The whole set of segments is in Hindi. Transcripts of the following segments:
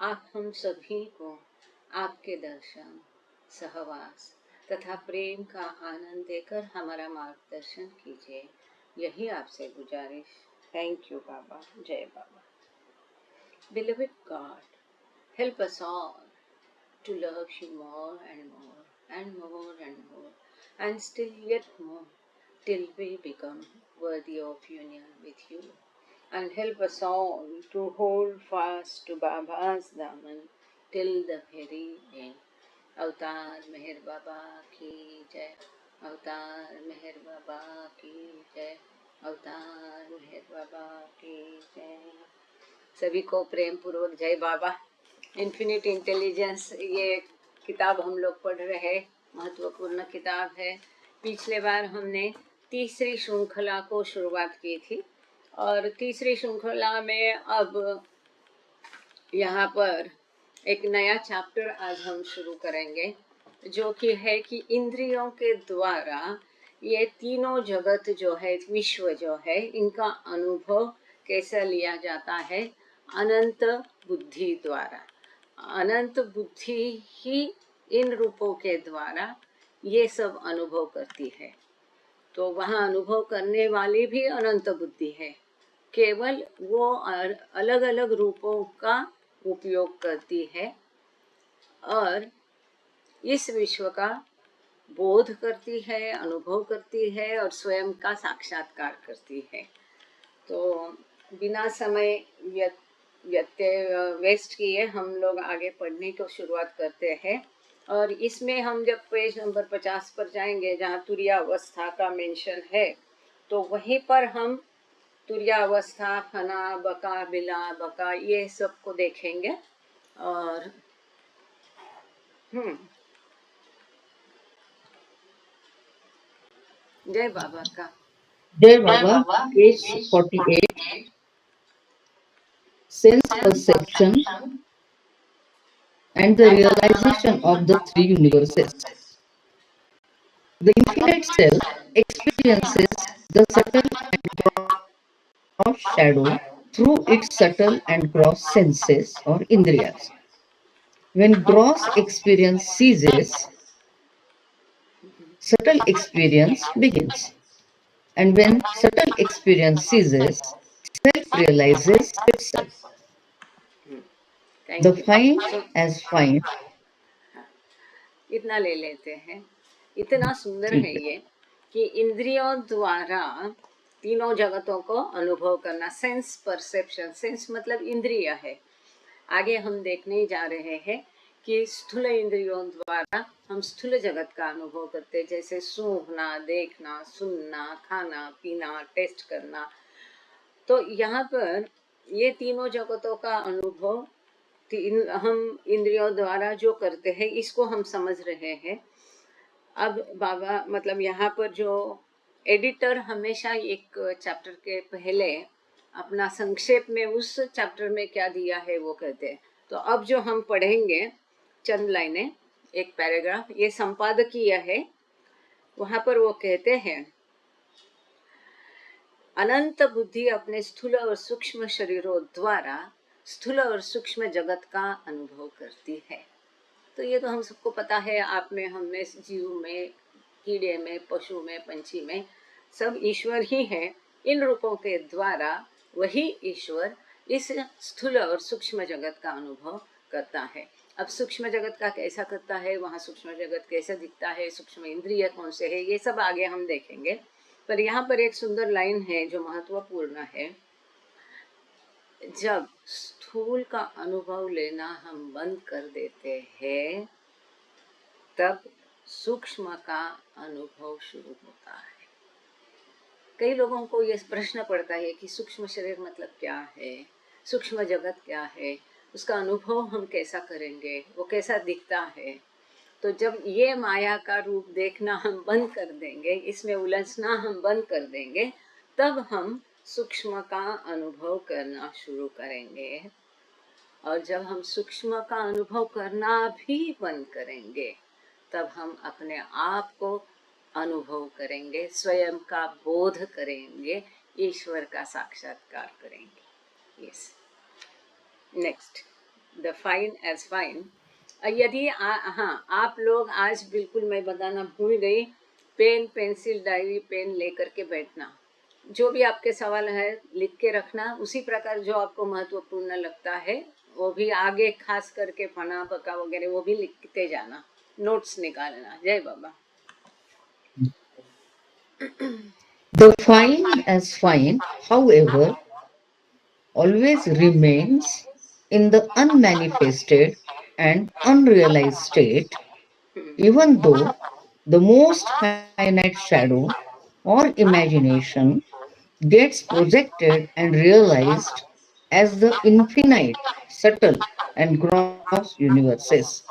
आप हम सभी को आपके दर्शन, सहवास तथा प्रेम का आनंद देकर हमारा मार्गदर्शन कीजिए, यही आपसे गुजारिश। थैंक यू बाबा। जय बाबा। Beloved God, help us all to love you more and more and more and more and still yet more till we become worthy of union with you. And help us all to hold fast to Baba's Daman till the very end. अवतार मेहर बाबा की जय। अवतार मेहर बाबा की जय। अवतार मेहर बाबा की जय। सभी को प्रेम पूर्वक जय बाबा। इन्फिनिट इंटेलिजेंस, ये किताब हम लोग पढ़ रहे, महत्वपूर्ण किताब है। पिछले बार हमने तीसरी श्रृंखला को शुरुआत की थी और तीसरी श्रृंखला में अब यहाँ पर एक नया चैप्टर आज हम शुरू करेंगे, जो कि है कि इंद्रियों के द्वारा ये तीनों जगत जो है, विश्व जो है, इनका अनुभव कैसा लिया जाता है अनंत बुद्धि द्वारा। अनंत बुद्धि ही इन रूपों के द्वारा ये सब अनुभव करती है। तो वहाँ अनुभव करने वाली भी अनंत बुद्धि है, केवल वो अलग अलग रूपों का उपयोग करती है और इस विश्व का बोध करती है, अनुभव करती है और स्वयं का साक्षात्कार करती है। तो बिना समय वेस्ट किए हम लोग आगे पढ़ने को शुरुआत करते हैं। और इसमें हम जब पेज नंबर 50 पर जाएंगे, जहाँ तुरीयावस्था का मेंशन है, तो वहीं पर हम तुरीयावस्था, फना, बका, बिला, बका, ये सब को देखेंगे। और जय बाबा का जय बाबा। Page 48, sense perception and the realization of the three universes. The infinite self experiences the subtle and gross shadow through its subtle and gross senses or indriyas. When gross experience ceases, subtle experience begins. And when subtle experience ceases, self realizes itself. The fine as fine. इतना ले लेते हैं। इतना सुंदर है ये कि इंद्रियों द्वारा तीनों जगतों को अनुभव करना। सेंस परसेप्शन, सेंस मतलब इंद्रिय है। आगे हम देखने जा रहे हैं कि स्थूल इंद्रियों द्वारा हम स्थूल जगत का अनुभव करते हैं, जैसे सूंघना, देखना, सुनना, खाना, पीना, टेस्ट करना। तो यहाँ पर ये तीनों जगतों का अनुभव हम इंद्रियों द्वारा जो करते हैं, इसको हम समझ रहे हैं। अब बाबा मतलब यहाँ पर जो एडिटर हमेशा एक चैप्टर के पहले अपना संक्षेप में उस चैप्टर में क्या दिया है वो कहते हैं। तो अब जो हम पढ़ेंगे चंद लाइनें, एक पैराग्राफ, ये संपादकीय है। वहां पर वो कहते हैं, अनंत बुद्धि अपने स्थूल और सूक्ष्म शरीरों द्वारा स्थूल और सूक्ष्म जगत का अनुभव करती है। तो ये तो हम सबको पता है, आप में, हम में, जीव में, कीड़े में, पशु में, पंछी में, सब ईश्वर ही है। इन रूपों के द्वारा वही ईश्वर इस स्थूल और सूक्ष्म जगत का अनुभव करता है। अब सूक्ष्म जगत का कैसा करता है, वहाँ सूक्ष्म जगत कैसे दिखता है, सूक्ष्म इंद्रिय कौन से है, ये सब आगे हम देखेंगे। पर यहाँ पर एक सुंदर लाइन है जो महत्वपूर्ण है। जब स्थूल का अनुभव लेना हम बंद कर देते हैं, तब सूक्ष्म का अनुभव शुरू होता है। कई लोगों को यह प्रश्न पड़ता है कि सूक्ष्म शरीर मतलब क्या है, सूक्ष्म जगत क्या है, उसका अनुभव हम कैसा करेंगे, वो कैसा दिखता है। तो जब ये माया का रूप देखना हम बंद कर देंगे, इसमें उलझना हम बंद कर देंगे, तब हम सूक्ष्म का अनुभव करना शुरू करेंगे। और जब हम सूक्ष्म का अनुभव करना भी बंद करेंगे, तब हम अपने आप को अनुभव करेंगे, स्वयं का बोध करेंगे, ईश्वर का साक्षात्कार करेंगे। Yes, next, the fine as fine, यदि हाँ, आप लोग आज बिल्कुल मैं बताना भूल गई, पेन पेंसिल डायरी पेन लेकर के बैठना, जो भी आपके सवाल है लिख के रखना, उसी प्रकार जो आपको महत्वपूर्ण लगता है वो भी आगे खास करके फना पका वगैरह वो भी लिखते जाना, नोट्स निकालना। जय बाबा। The fine as fine, however, always remains in the unmanifested and unrealized state, even though the most finite shadow or imagination gets projected and realized as the infinite, subtle, and gross universes.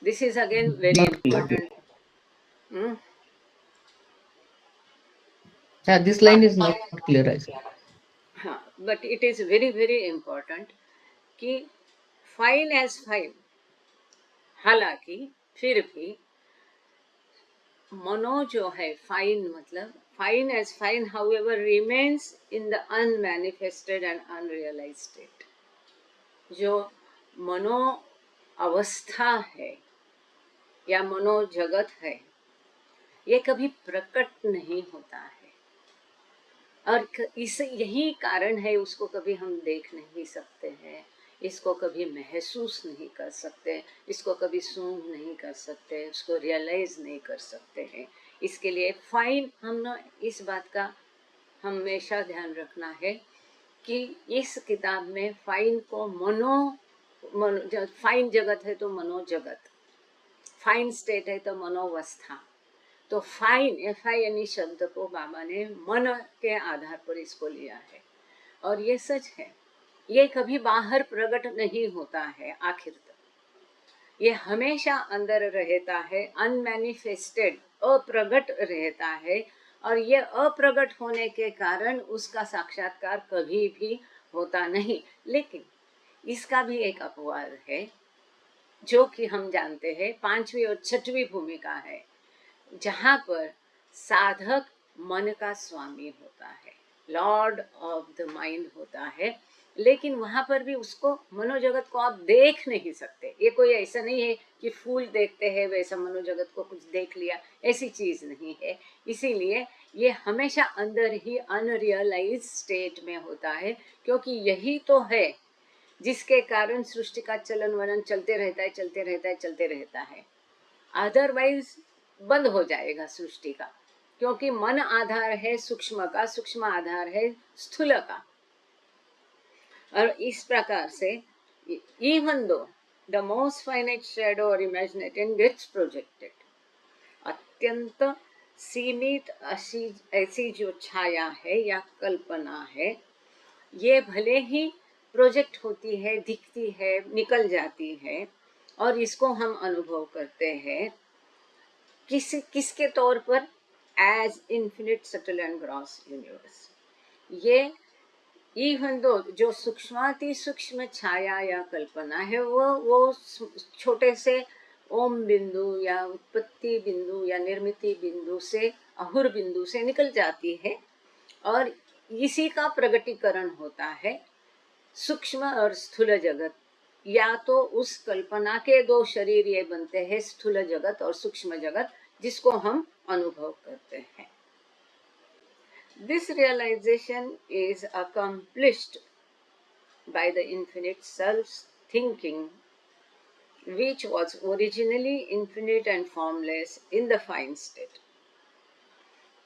This is again very Not clear. important. Hmm? Yeah, this line is not clear, I say. हाँ, but it is very very important कि फाइन एज फाइन, हालांकि फिर भी मनो जो है फाइन, मतलब fine as fine however remains in the unmanifested and unrealised state. जो मनो अवस्था है या मनो जगत है, ये कभी प्रकट नहीं होता है, और इस यही कारण है उसको कभी हम देख नहीं सकते हैं, इसको कभी महसूस नहीं कर सकते, इसको कभी सूंघ नहीं कर सकते, उसको रियलाइज नहीं कर सकते हैं। इसके लिए फाइन, हम ना इस बात का हमेशा ध्यान रखना है कि इस किताब में फाइन को फाइन जगत है तो मनो जगत, फाइन स्टेट है तो मनोवस्था, तो फाइन FINE शब्द को बाबा ने मन के आधार पर इसको लिया है, और ये सच है, ये कभी बाहर प्रकट नहीं होता है आखिर तक, ये हमेशा अंदर रहता है, अनमैनिफेस्टेड, अप्रगट रहता है, और ये अप्रगट होने के कारण उसका साक्षात्कार कभी भी होता नहीं। लेकिन इसका भी एक अपवाद है, जो कि हम जानते हैं, 5वीं और 6वीं भूमिका है, जहाँ पर साधक मन का स्वामी होता है, लॉर्ड ऑफ द माइंड होता है, लेकिन वहां पर भी उसको मनोजगत को आप देख नहीं सकते। ये कोई ऐसा नहीं है कि फूल देखते हैं वैसा मनोजगत को कुछ देख लिया, ऐसी चीज नहीं है। इसीलिए ये हमेशा अंदर ही अनरियलाइज स्टेट में होता है, क्योंकि यही तो है जिसके कारण सृष्टि का चलन वलन चलते रहता है, चलते रहता है, चलते रहता है। अदरवाइज बंद हो जाएगा सृष्टि का, क्योंकि मन आधार है सूक्ष्म का, सूक्ष्म आधार है स्थूल का। और इस प्रकार से even though the most finite shadow और इमेजिनेशन गेट्स प्रोजेक्टेड, अत्यंत सीमित ऐसी जो छाया है या कल्पना है, ये भले ही प्रोजेक्ट होती है, दिखती है, निकल जाती है, और इसको हम अनुभव करते हैं किसके तौर पर, as infinite subtle and gross universe. ये इवन दो जो सूक्ष्माति सूक्ष्म छाया या कल्पना है, वो छोटे से ओम बिंदु या उत्पत्ति बिंदु या निर्मिति बिंदु से, अहुर बिंदु से निकल जाती है, और इसी का प्रगटीकरण होता है सूक्ष्म और स्थूल जगत, या तो उस कल्पना के 2 शरीर ये बनते हैं, स्थूल जगत और सूक्ष्म जगत, जिसको हम अनुभव करते हैं। This realization is accomplished by the infinite self's thinking, which was originally infinite and formless in the fine state,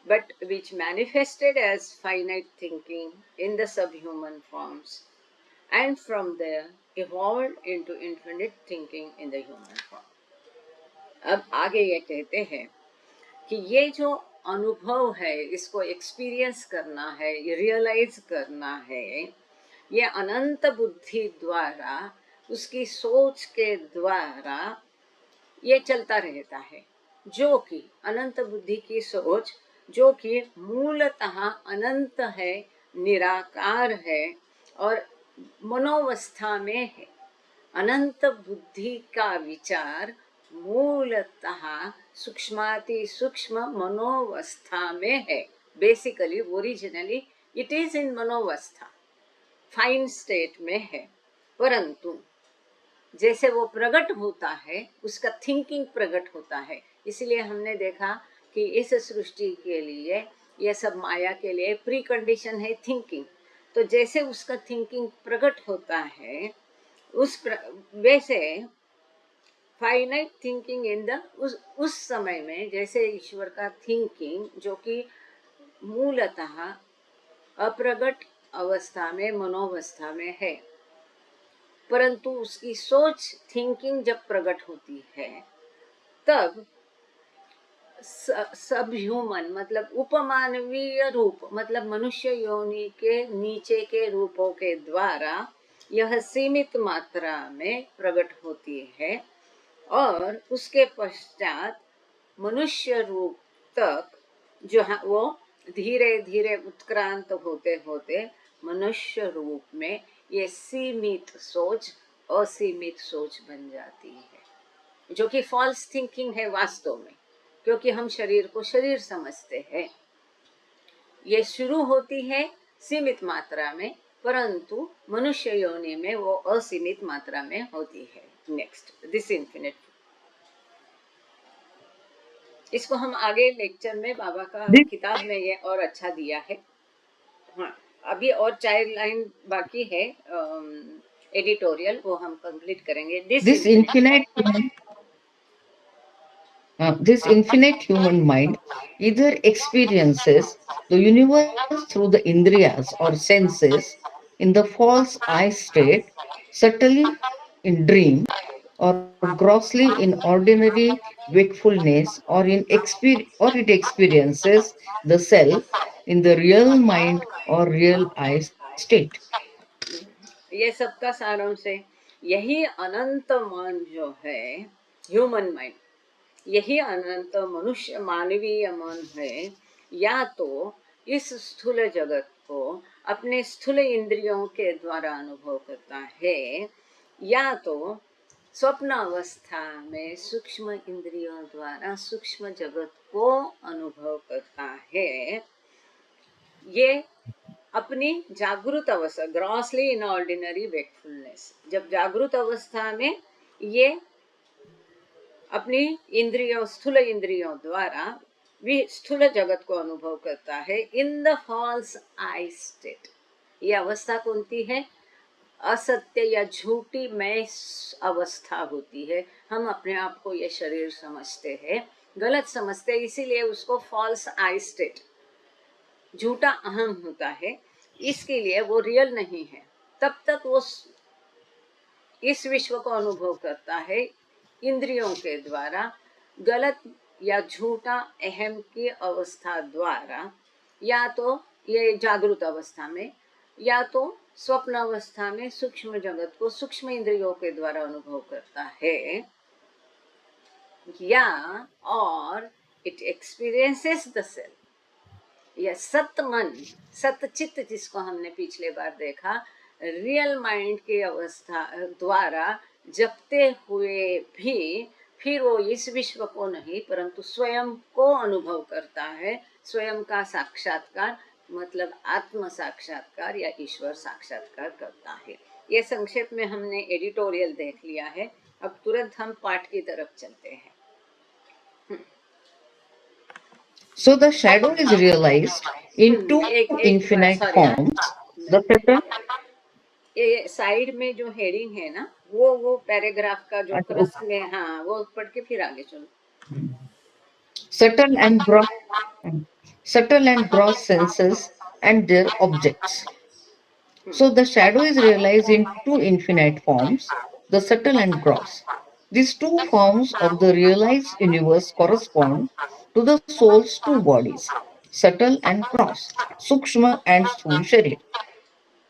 but which manifested as finite thinking in the subhuman forms, and from there evolved into infinite thinking in the human form. अब आगे ये कहते हैं कि ये जो अनुभव है, इसको एक्सपीरियंस करना है, ये रियलाइज करना है, ये अनंत बुद्धि द्वारा, उसकी सोच के द्वारा ये चलता रहता है, जो कि अनंत बुद्धि की सोच, जो कि मूलतः अनंत है, निराकार है और मनोवस्था में है। अनंत बुद्धि का विचार मूलतः सूक्ष्माति सूक्ष्म मनोवस्था में है। Basically originally it is in मनोवस्था, फाइन स्टेट में है, परंतु जैसे वो प्रकट होता है, उसका थिंकिंग प्रकट होता है। इसलिए हमने देखा कि इस सृष्टि के लिए, यह सब माया के लिए प्री कंडीशन है थिंकिंग। तो जैसे उसका थिंकिंग प्रकट होता है, वैसे फाइनाइट थिंकिंग इन द उस समय में जैसे ईश्वर का थिंकिंग, जो कि मूलतः अप्रगट अवस्था में, मनोवस्था में है, परंतु उसकी सोच थिंकिंग जब प्रकट होती है, तब सब ह्यूमन मतलब उपमानवीय रूप, मतलब मनुष्य योनि के नीचे के रूपों के द्वारा यह सीमित मात्रा में प्रकट होती है, और उसके पश्चात मनुष्य रूप तक जो है वो धीरे धीरे उत्क्रांत होते होते मनुष्य रूप में ये सीमित सोच असीमित सोच बन जाती है, जो कि फॉल्स थिंकिंग है वास्तव में, क्योंकि हम शरीर को शरीर समझते हैं। ये शुरू होती है सीमित मात्रा में, परंतु मनुष्य योनि में वो असीमित मात्रा में होती है। नेक्स्ट, दिस इन्फिनिट, इसको हम आगे लेक्चर में, बाबा का This, किताब में ये और अच्छा दिया है। हाँ, अभी और 4 लाइन बाकी है एडिटोरियल, वो हम कंप्लीट करेंगे। this infinite this infinite human mind either experiences the universe through the indriyas or senses in the false I state, subtly in dream, or grossly in ordinary wakefulness, or it experiences the self in the real mind or real I state. ये सबका सारांश है। यही अनंत मन जो है, ह्यूमन माइंड, यही अनंत मनुष्य मानवीय मन है, या तो इस स्थूल जगत को अपने स्थूल इंद्रियों के द्वारा अनुभव करता है, या तो स्वप्न अवस्था में सूक्ष्म इंद्रियों द्वारा सूक्ष्म जगत को अनुभव करता है। ये अपनी जागृत अवस्था, ग्रॉसली इन ऑर्डिनरी वेकफुलनेस, जब जागृत अवस्था में ये अपनी इंद्रियों, स्थूल इंद्रियों द्वारा भी स्थूल जगत को अनुभव करता है in the false I state. ये अवस्था कौनती है? असत्य या झूठी मैं अवस्था होती है। हम अपने आप को ये शरीर समझते हैं, गलत समझते हैं, इसीलिए उसको फॉल्स आई स्टेट, झूठा अहम होता है, इसके लिए वो रियल नहीं है। तब तक वो इस विश्व को अनुभव करता है इंद्रियों के द्वारा, गलत या झूठा अहम की अवस्था द्वारा, या तो ये जागृत अवस्था में, या तो स्वप्न अवस्था में सूक्ष्म जगत को सूक्ष्म इंद्रियों के द्वारा अनुभव करता है, या और इट एक्सपीरियंसेस द सेल्फ। यह सत मन, सत चित्त, जिसको हमने पिछले बार देखा, रियल माइंड की अवस्था द्वारा जपते हुए भी फिर वो इस विश्व को नहीं परंतु स्वयं को अनुभव करता है। स्वयं का साक्षात्कार मतलब आत्म साक्षात्कार या ईश्वर साक्षात्कार करता है। ये संक्षेप में हमने एडिटोरियल देख लिया है। अब तुरंत हम पाठ की तरफ चलते हैं। So the shadow is realized in two infinite forms. The subtle, ये साइड में जो हेडिंग है ना, वो पैराग्राफ का जो अच्छा, क्रस्ट में, हाँ वो पढ़ के फिर आगे चलो। subtle and gross, subtle and gross senses and their objects. So the shadow is realized in two infinite forms, the subtle and gross. These two forms of the realized universe correspond to the soul's two bodies, subtle and gross, Sukshma and Sthul Sharir.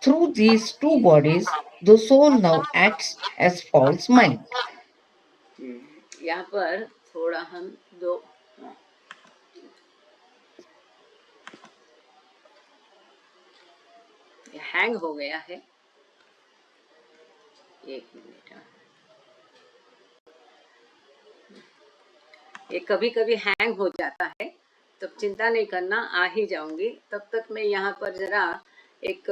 Through these two bodies, the soul now acts as false mind. यहाँ पर थोड़ा हम दो, हैंग हो गया है, एक मिनट। ये कभी कभी हैंग हो जाता है, तब चिंता नहीं करना, आ ही जाऊंगी। तब तक मैं यहाँ पर जरा एक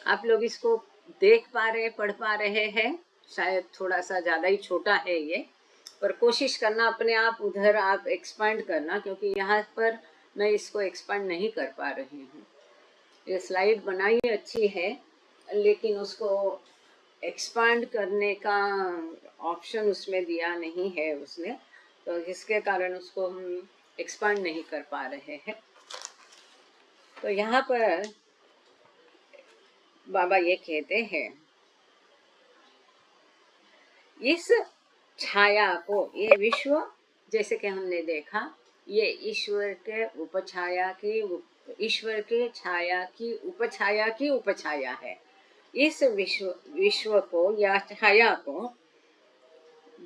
आप लोग इसको देख पा रहे, पढ़ पा रहे हैं? शायद थोड़ा सा ज़्यादा ही छोटा है ये, पर कोशिश करना अपने आप उधर आप एक्सपांड करना, क्योंकि यहाँ पर मैं इसको एक्सपांड नहीं कर पा रही हूँ। ये स्लाइड बनाई अच्छी है, लेकिन उसको एक्सपांड करने का ऑप्शन उसमें दिया नहीं है उसने, तो जिसके कारण उसको हम एक्सपांड नहीं कर पा रहे हैं। तो यहाँ पर बाबा ये कहते हैं, इस छाया को, ये विश्व जैसे कि हमने देखा, ये ईश्वर के उपछाया की, ईश्वर के छाया की उपछाया है। इस विश्व को या छाया को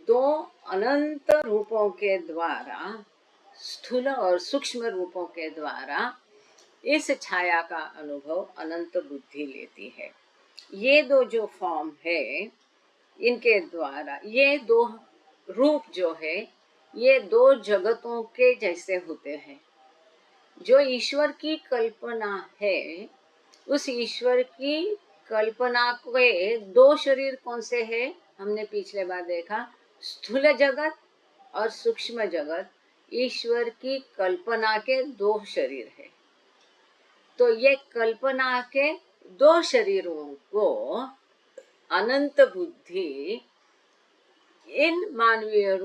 दो अनंत रूपों के द्वारा, स्थूल और सूक्ष्म रूपों के द्वारा इस छाया का अनुभव अनंत बुद्धि लेती है। ये दो जो फॉर्म है, इनके द्वारा ये दो रूप जो है, ये दो जगतों के जैसे होते हैं। जो ईश्वर की कल्पना है, उस ईश्वर की कल्पना के दो शरीर कौन से हैं? हमने पिछले बार देखा, स्थूल जगत और सूक्ष्म जगत ईश्वर की कल्पना के दो शरीर है। तो ये कल्पना के दो शरीरों को अनंत बुद्धि इन मानवीय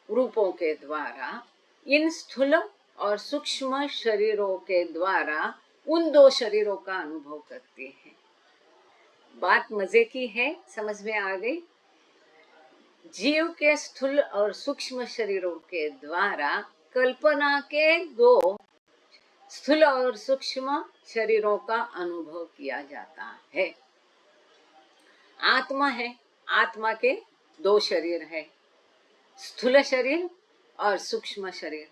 रूपों के द्वारा, इन स्थूल और सूक्ष्म शरीरों के द्वारा उन दो शरीरों का अनुभव करती है। बात मजे की है, समझ में आ गई? जीव के स्थूल और सूक्ष्म शरीरों के द्वारा कल्पना के दो स्थूल और सूक्ष्म शरीरों का अनुभव किया जाता है। आत्मा है, आत्मा के दो शरीर है, स्थूल शरीर और सूक्ष्म शरीर।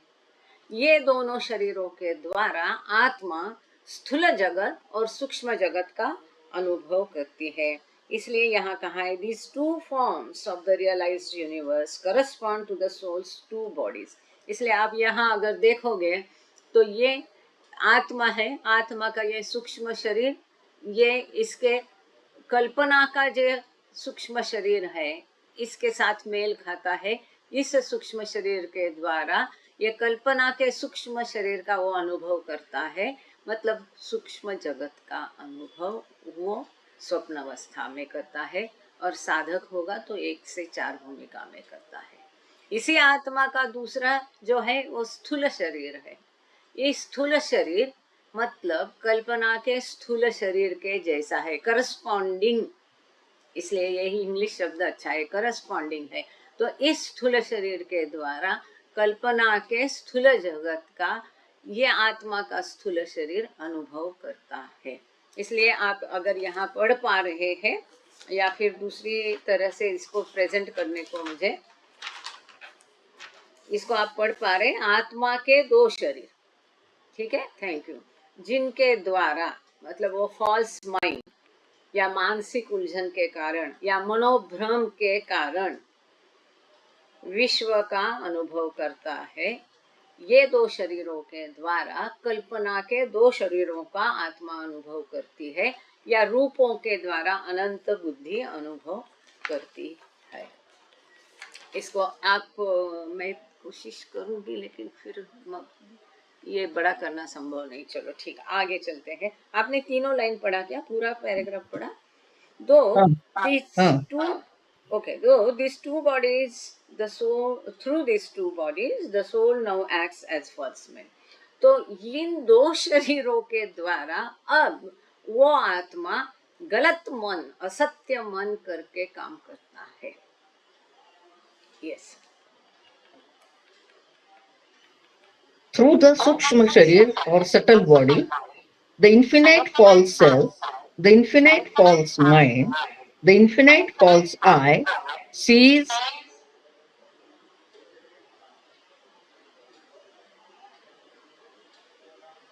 ये दोनों शरीरों के द्वारा आत्मा स्थूल जगत और सूक्ष्म जगत का अनुभव करती है। इसलिए यहाँ कहा है, these two forms of the realized universe correspond to the soul's two bodies। इसलिए आप यहाँ अगर देखोगे तो ये आत्मा है, आत्मा का ये सूक्ष्म शरीर, ये इसके कल्पना का जो सूक्ष्म शरीर है, इसके साथ मेल खाता है। इस सूक्ष्म शरीर के द्वारा ये कल्पना के सूक्ष्म शरीर का वो अनुभव करता है, मतलब सूक्ष्म जगत का अनुभव वो स्वप्न अवस्था में करता है, और साधक होगा तो 1 से 4 भूमिका में करता है। इसी आत्मा का दूसरा जो है वो स्थूल शरीर है। ये स्थूल शरीर मतलब कल्पना के स्थूल शरीर के जैसा है, करस्पॉन्डिंग, इसलिए यही इंग्लिश शब्द अच्छा है, करस्पॉन्डिंग है। तो इस स्थूल शरीर के द्वारा कल्पना के स्थूल जगत का ये आत्मा का स्थूल शरीर अनुभव करता है। इसलिए आप अगर यहाँ पढ़ पा रहे हैं, या फिर दूसरी तरह से इसको प्रेजेंट करने को, मुझे इसको आप पढ़ पा रहे हैं, आत्मा के दो शरीर, ठीक है, थैंक यू, जिनके द्वारा, मतलब वो फॉल्स माइंड या मानसिक उलझन के कारण या मनोभ्रम के कारण विश्व का अनुभव करता है। ये दो शरीरों के द्वारा कल्पना के दो शरीरों का आत्मा अनुभव करती है, या रूपों के द्वारा अनंत बुद्धि अनुभव करती है। इसको आप, मैं कोशिश करूंगी, लेकिन फिर ये बड़ा करना संभव नहीं। चलो ठीक, आगे चलते हैं। आपने तीनों लाइन पढ़ा क्या? पूरा पैराग्राफ पढ़ा? Though these two bodies, the soul, through these two bodies, the soul now acts as false man. तो इन दो शरीरों के द्वारा अब वो आत्मा गलत मन, असत्य मन करके काम करता है। Yes. Through the Sukshma Sharir or subtle body, the infinite false self, the infinite false mind, the infinite false I sees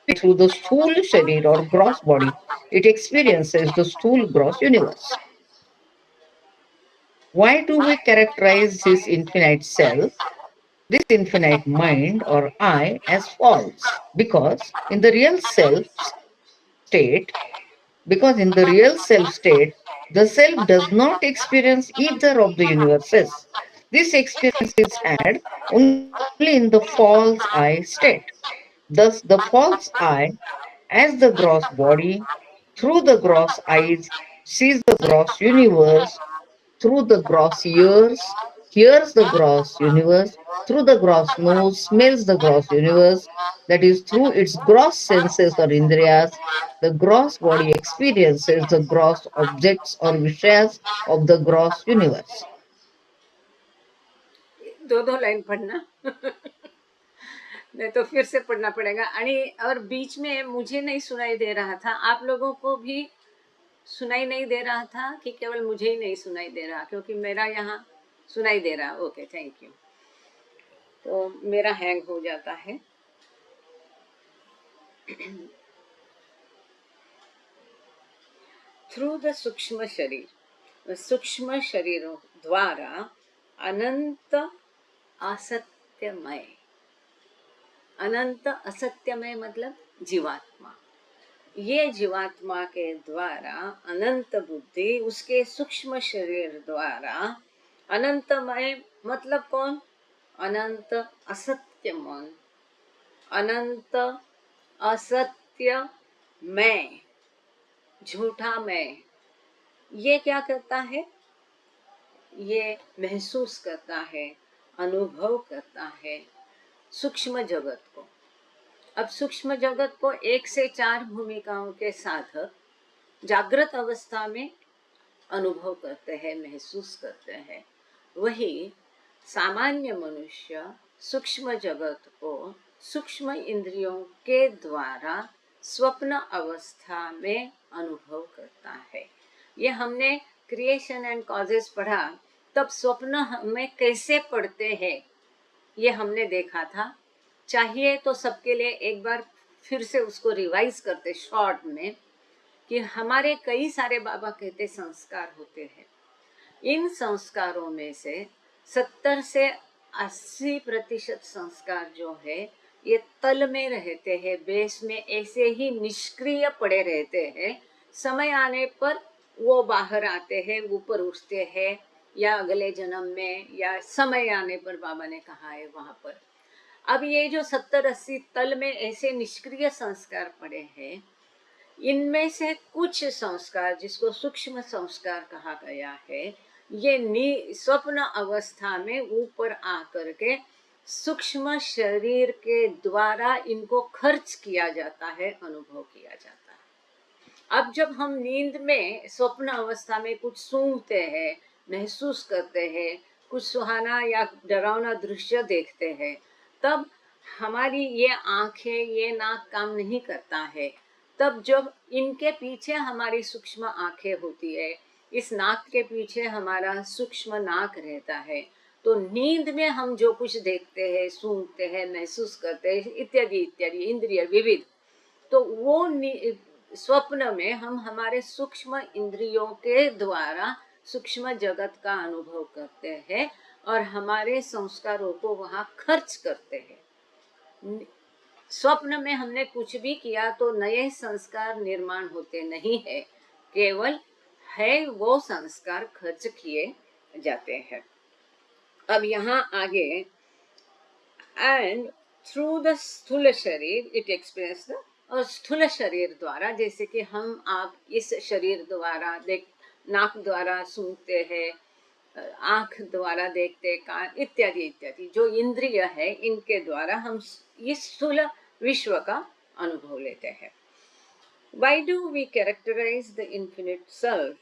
through the Sthul Sharir or gross body, it experiences the Sthul gross universe. Why do we characterize this infinite self, this infinite mind or I, as false? Because in the real self state, Because in the real self state, the self does not experience either of the universes. This experience is had only in the false I state. Thus, the false I, as the gross body, through the gross eyes, sees the gross universe, through the gross ears, hears the gross universe, through the gross nose, smells the gross universe, that is, through its gross senses or indriyas, the gross body experiences the gross objects or vishayas of the gross universe. दो दो लाइन पढ़ना नहीं तो फिर से पढ़ना पड़ेगा। और बीच में मुझे नहीं सुनाई दे रहा था, आप लोगों को भी सुनाई नहीं दे रहा था कि केवल मुझे ही नहीं सुनाई दे रहा? क्योंकि मेरा यहाँ सुनाई दे रहा। Okay, thank you. तो मेरा हैंग हो जाता है। थ्रू द सूक्ष्म शरीर, सूक्ष्म शरीरों द्वारा अनंत असत्यमय, अनंत असत्यमय मतलब जीवात्मा, ये जीवात्मा के द्वारा अनंत बुद्धि उसके सूक्ष्म शरीर द्वारा अनंतमय मतलब कौन? अनंत असत्य मन, अनंत असत्य मैं, झूठा मैं, ये क्या करता है? ये महसूस करता है, अनुभव करता है सूक्ष्म जगत को। अब सूक्ष्म जगत को 1 से 4 भूमिकाओं के साधक जागृत अवस्था में अनुभव करते हैं, महसूस करते हैं। वही सामान्य मनुष्य सूक्ष्म जगत को सूक्ष्म इंद्रियों के द्वारा स्वप्न अवस्था में अनुभव करता है। ये हमने क्रिएशन एंड कॉजेस पढ़ा, तब स्वप्न हमें कैसे पढ़ते हैं ये हमने देखा था। चाहिए तो सबके लिए एक बार फिर से उसको रिवाइज करते शॉर्ट में, कि हमारे कई सारे बाबा कहते संस्कार होते हैं। इन संस्कारों में से 70 से 80% संस्कार जो है ये तल में रहते हैं, बेस में ऐसे ही निष्क्रिय पड़े रहते हैं। समय आने पर वो बाहर आते हैं, ऊपर उठते हैं, या अगले जन्म में, या समय आने पर बाबा ने कहा है वहां पर। अब ये जो 70-80 तल में ऐसे निष्क्रिय संस्कार पड़े हैं, इनमें से कुछ संस्कार जिसको सूक्ष्म संस्कार कहा गया है, ये स्वप्न अवस्था में ऊपर आकर के सूक्ष्म शरीर के द्वारा इनको खर्च किया जाता है, अनुभव किया जाता है। अब जब हम नींद में स्वप्न अवस्था में कुछ सूंघते हैं, महसूस करते हैं, कुछ सुहाना या डरावना दृश्य देखते हैं, तब हमारी ये आंखें, ये नाक काम नहीं करता है। तब जब इनके पीछे हमारी सूक्ष्म आंखें होती है, इस नाक के पीछे हमारा सूक्ष्म नाक रहता है, तो नींद में हम जो कुछ देखते हैं, सूंघते हैं, महसूस करते हैं, इत्यादि इत्यादि इंद्रिय विविध, तो वो स्वप्न में हम हमारे सूक्ष्म इंद्रियों के द्वारा सूक्ष्म जगत का अनुभव करते हैं और हमारे संस्कारों को वहां खर्च करते हैं। स्वप्न में हमने कुछ भी किया तो नए संस्कार निर्माण होते नहीं है, केवल है वो संस्कार खर्च किए जाते हैं। अब यहाँ आगे, एंड थ्रू द स्थूल शरीर इट एक्सपीरियंस द, और स्थूल शरीर द्वारा, जैसे कि हम आप इस शरीर द्वारा देख, नाक द्वारा सूंघते हैं, आंख द्वारा देखते, कान इत्यादि इत्यादि जो इंद्रिय है, इनके द्वारा हम इस स्थूल विश्व का अनुभव लेते हैं। Why do we characterize the infinite self,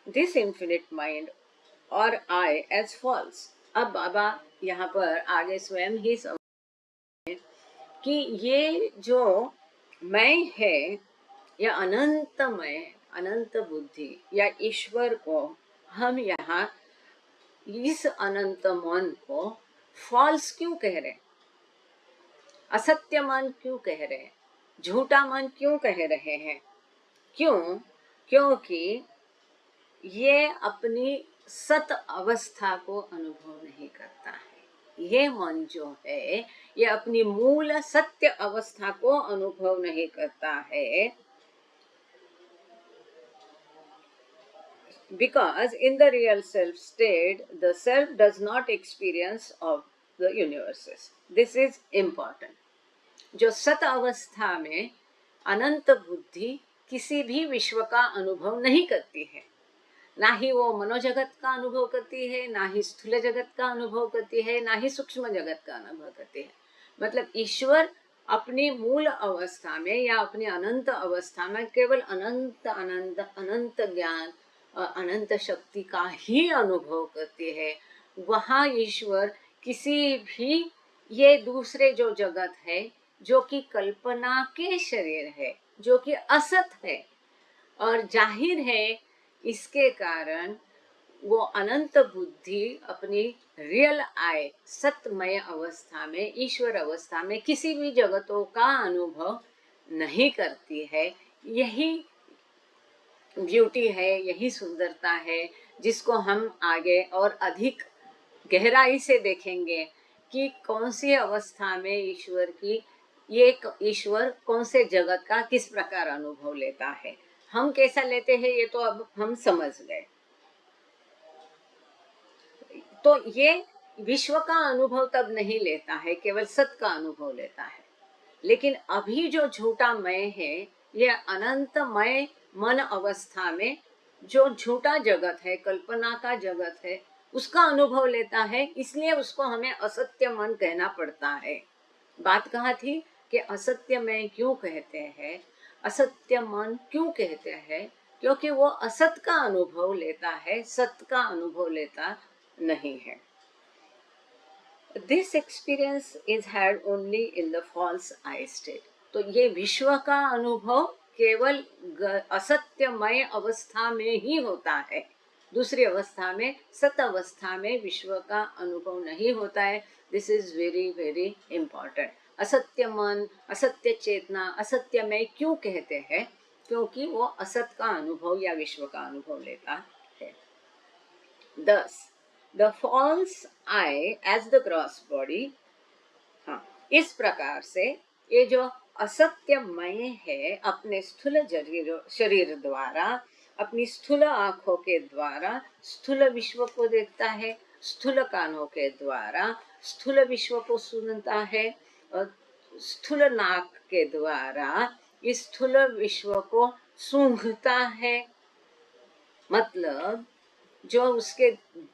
this infinite mind or I as false? अब बाबा यहाँ पर आगे स्वयं ही समझ कि ये जो मैं है या अनंतमय, अनंत बुद्धि या ईश्वर को हम यहाँ इस अनंत मन को फॉल्स क्यों कह रहे हैं, असत्य मन क्यों कह रहे हैं, झूठा मन क्यों कह रहे हैं? क्यों? क्योंकि ये अपनी सत अवस्था को अनुभव नहीं करता है। ये मन जो है ये अपनी मूल सत्य अवस्था को अनुभव नहीं करता है। because in the real self state the self does not experience of the universes. This is important. जो सत अवस्था में अनंत बुद्धि किसी भी विश्व का अनुभव नहीं करती है, ना ही वो मनोजगत का अनुभव करती है, ना ही स्थूल जगत का अनुभव करती है, ना ही सूक्ष्म जगत का अनुभव करती है। मतलब ईश्वर अपनी मूल अवस्था में या अपनी अनंत अवस्था में केवल अनंत अनंत अनंत ज्ञान अनंत शक्ति का ही अनुभव करती है। वहाँ ईश्वर किसी भी ये दूसरे जो जगत है, जो कि कल्पना के शरीर है, जो कि असत है, और जाहिर है इसके कारण वो अनंत बुद्धि अपनी रियल आय सतमय अवस्था में, ईश्वर अवस्था में किसी भी जगतों का अनुभव नहीं करती है। यही ब्यूटी है, यही सुंदरता है, जिसको हम आगे और अधिक गहराई से देखेंगे कि कौन सी अवस्था में ईश्वर की ये ईश्वर कौन से जगत का किस प्रकार अनुभव लेता है। हम कैसा लेते हैं ये तो अब हम समझ गए। तो ये विश्व का अनुभव तब नहीं लेता है, केवल सत का अनुभव लेता है। लेकिन अभी जो झूठा मय है, ये अनंतमय मन अवस्था में जो झूठा जगत है, कल्पना का जगत है, उसका अनुभव लेता है। इसलिए उसको हमें असत्य मन कहना पड़ता है। बात कहाँ थी कि असत्य में क्यों कहते हैं, असत्य मन क्यों कहते हैं? क्योंकि वो असत का अनुभव लेता है, सत का अनुभव लेता नहीं है। This experience is had only in the false I state. तो ये विश्व का अनुभव केवल असत्यमय अवस्था में ही होता है। दूसरी अवस्था में, सत अवस्था में विश्व का अनुभव नहीं होता है। This is very very important. असत्य मन, असत्य चेतना, असत्यमय क्यों कहते हैं? क्योंकि वो असत का अनुभव या विश्व का अनुभव लेता है। 10. The false I as the gross body. हाँ, इस प्रकार से ये जो असत्यमय है अपने स्थूल शरीर द्वारा, अपनी स्थूल आंखों के द्वारा स्थूल विश्व को देखता है, स्थूल कानों के द्वारा स्थूल विश्व को सुनता है, और स्थूल नाक के द्वारा इस स्थूल विश्व को सूंघता है। मतलब जो उसके